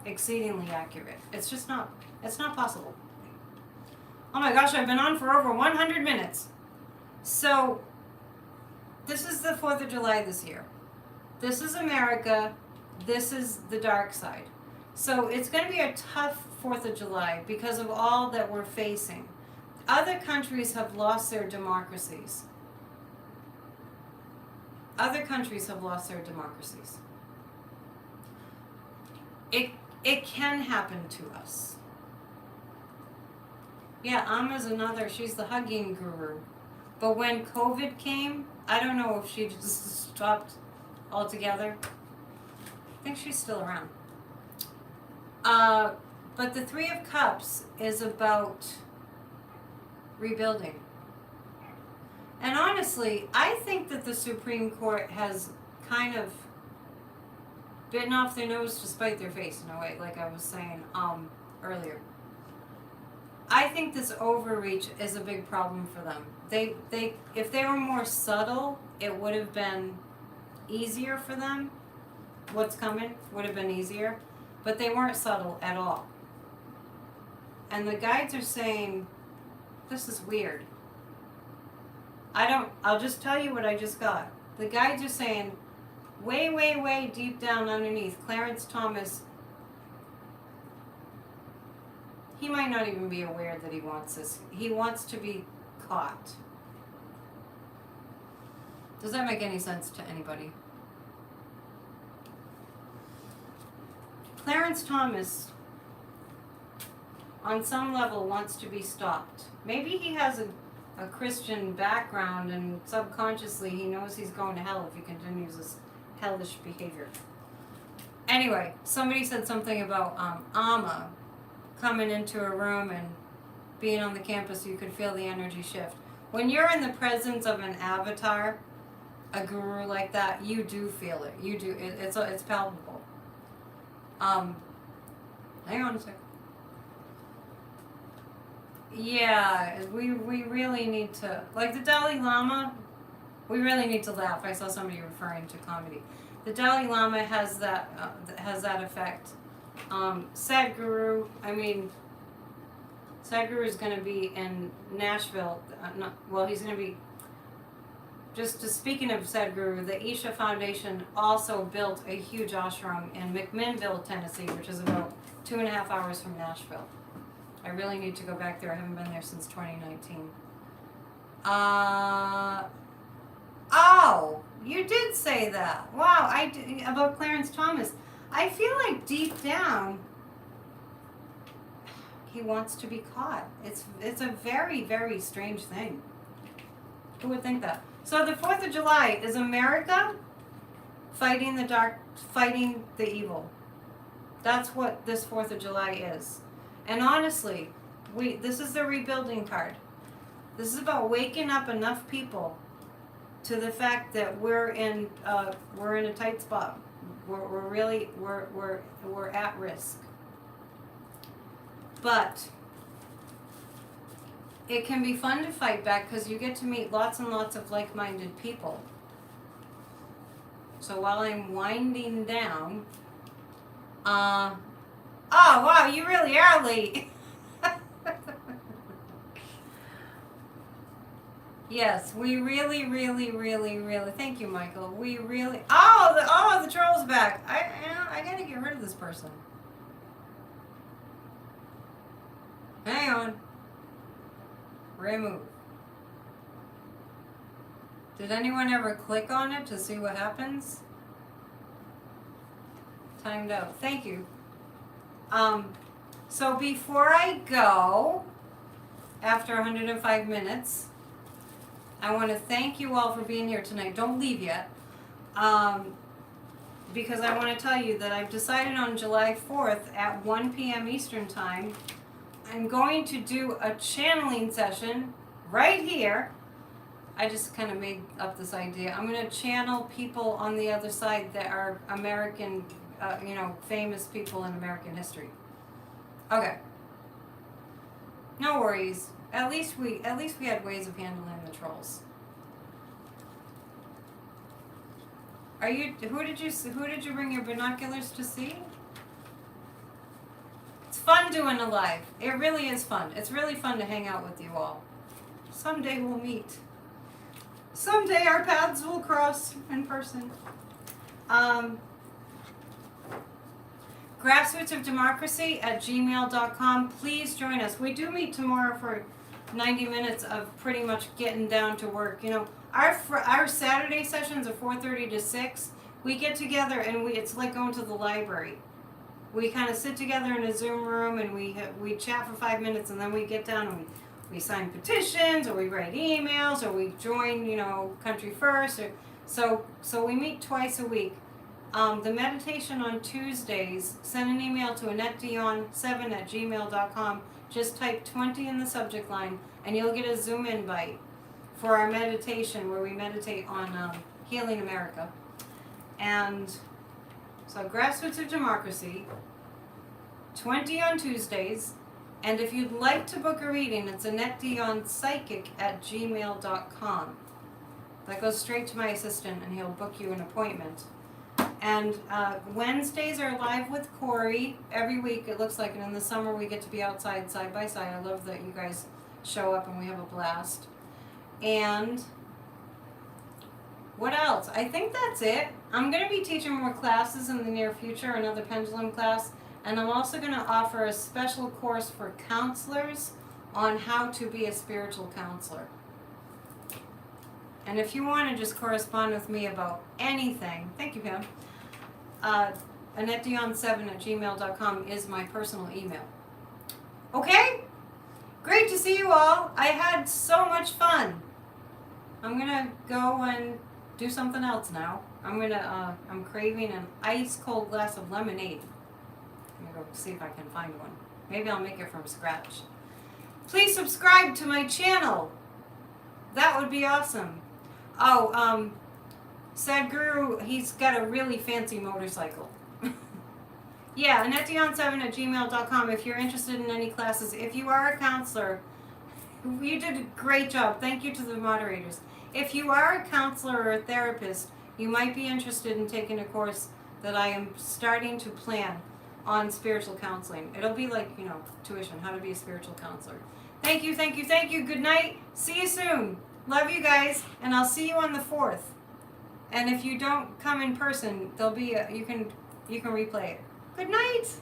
exceedingly accurate. It's not possible. Oh my gosh, I've been on for over 100 minutes. So, this is the 4th of July this year. This is America. This is the dark side. So, it's going to be a tough 4th of July because of all that we're facing. Other countries have lost their democracies. Other countries have lost their democracies. It can happen to us. Yeah, Amma's another, she's the hugging guru. But when COVID came, I don't know if she just stopped altogether. I think she's still around. But the 3 of Cups is about rebuilding. And honestly, I think that the Supreme Court has kind of bitten off their nose to spite their face in a way, like I was saying earlier. I think this overreach is a big problem for them. If they were more subtle, it would have been easier for them. What's coming would have been easier, but they weren't subtle at all. And the guides are saying, this is weird. I'll just tell you what I just got. The guides are saying, way, way, way deep down underneath, Clarence Thomas, he might not even be aware that he wants this. He wants to be caught. Does that make any sense to anybody? Clarence Thomas, on some level, wants to be stopped. Maybe he has a Christian background and subconsciously he knows he's going to hell if he continues this hellish behavior. Anyway, somebody said something about Amma coming into a room and being on the campus, you could feel the energy shift. When you're in the presence of an avatar, a guru like that, you do feel it. You do. It's palpable. Hang on a second. Yeah, we really need to, like the Dalai Lama, we really need to laugh. I saw somebody referring to comedy. The Dalai Lama has that effect. Sadhguru, Sadhguru is going to be in Nashville. He's going to be, just speaking of Sadhguru, the Isha Foundation also built a huge ashram in McMinnville, Tennessee, which is about 2.5 hours from Nashville. I really need to go back there. I haven't been there since 2019. Oh, you did say that. Wow, about Clarence Thomas. I feel like deep down, he wants to be caught. It's a very, very strange thing. Who would think that? So the 4th of July is America fighting the dark, fighting the evil. That's what this 4th of July is. And honestly, this is the rebuilding card. This is about waking up enough people to the fact that we're in a tight spot. We're at risk. But it can be fun to fight back because you get to meet lots and lots of like-minded people. So while I'm winding down, oh wow, you really are late. Yes, we really, thank you, Michael. We really, the troll's back. I gotta get rid of this person. Hang on. Remove. Did anyone ever click on it to see what happens? Timed out. Thank you. So before I go, after 105 minutes, I want to thank you all for being here tonight. Don't leave yet. Because I want to tell you that I've decided on July 4th at 1 p.m. Eastern Time, I'm going to do a channeling session right here. I just kind of made up this idea. I'm going to channel people on the other side that are American, famous people in American history. Okay. No worries. At least we had ways of handling the trolls. Who did you bring your binoculars to see? It's fun doing a live. It really is fun. It's really fun to hang out with you all. Someday we'll meet. Someday our paths will cross in person. grassrootsofdemocracy@gmail.com. Please join us. We do meet tomorrow for 90 minutes of pretty much getting down to work. Our Saturday sessions are 4:30 to 6. We get together and it's like going to the library. We kind of sit together in a Zoom room and we chat for 5 minutes, and then we get down and we sign petitions, or we write emails, or we join, Country First. So we meet twice a week. The meditation on Tuesdays, send an email to annettedionpsychic@gmail.com. Just type 20 in the subject line, and you'll get a Zoom invite for our meditation where we meditate on healing America. And so Grassroots of Democracy, 20 on Tuesdays. And if you'd like to book a reading, it's annettedionpsychic@gmail.com. That goes straight to my assistant, and he'll book you an appointment. And Wednesdays are live with Corey every week, it looks like. And in the summer, we get to be outside side by side. I love that you guys show up and we have a blast. And what else? I think that's it. I'm going to be teaching more classes in the near future, another pendulum class. And I'm also going to offer a special course for counselors on how to be a spiritual counselor. And if you want to just correspond with me about anything, thank you, Pam, annettedion7@gmail.com is my personal email. Okay? Great to see you all. I had so much fun. I'm going to go and do something else now. I'm craving an ice cold glass of lemonade. I'm going to go see if I can find one. Maybe I'll make it from scratch. Please subscribe to my channel. That would be awesome. Sadhguru, he's got a really fancy motorcycle. Yeah, annettedion7@gmail.com if you're interested in any classes. If you are a counselor, you did a great job. Thank you to the moderators. If you are a counselor or a therapist, you might be interested in taking a course that I am starting to plan on spiritual counseling. It'll be like, tuition, how to be a spiritual counselor. Thank you. Good night. See you soon. Love you guys, and I'll see you on the 4th. And if you don't come in person, there'll be you can replay it. Good night.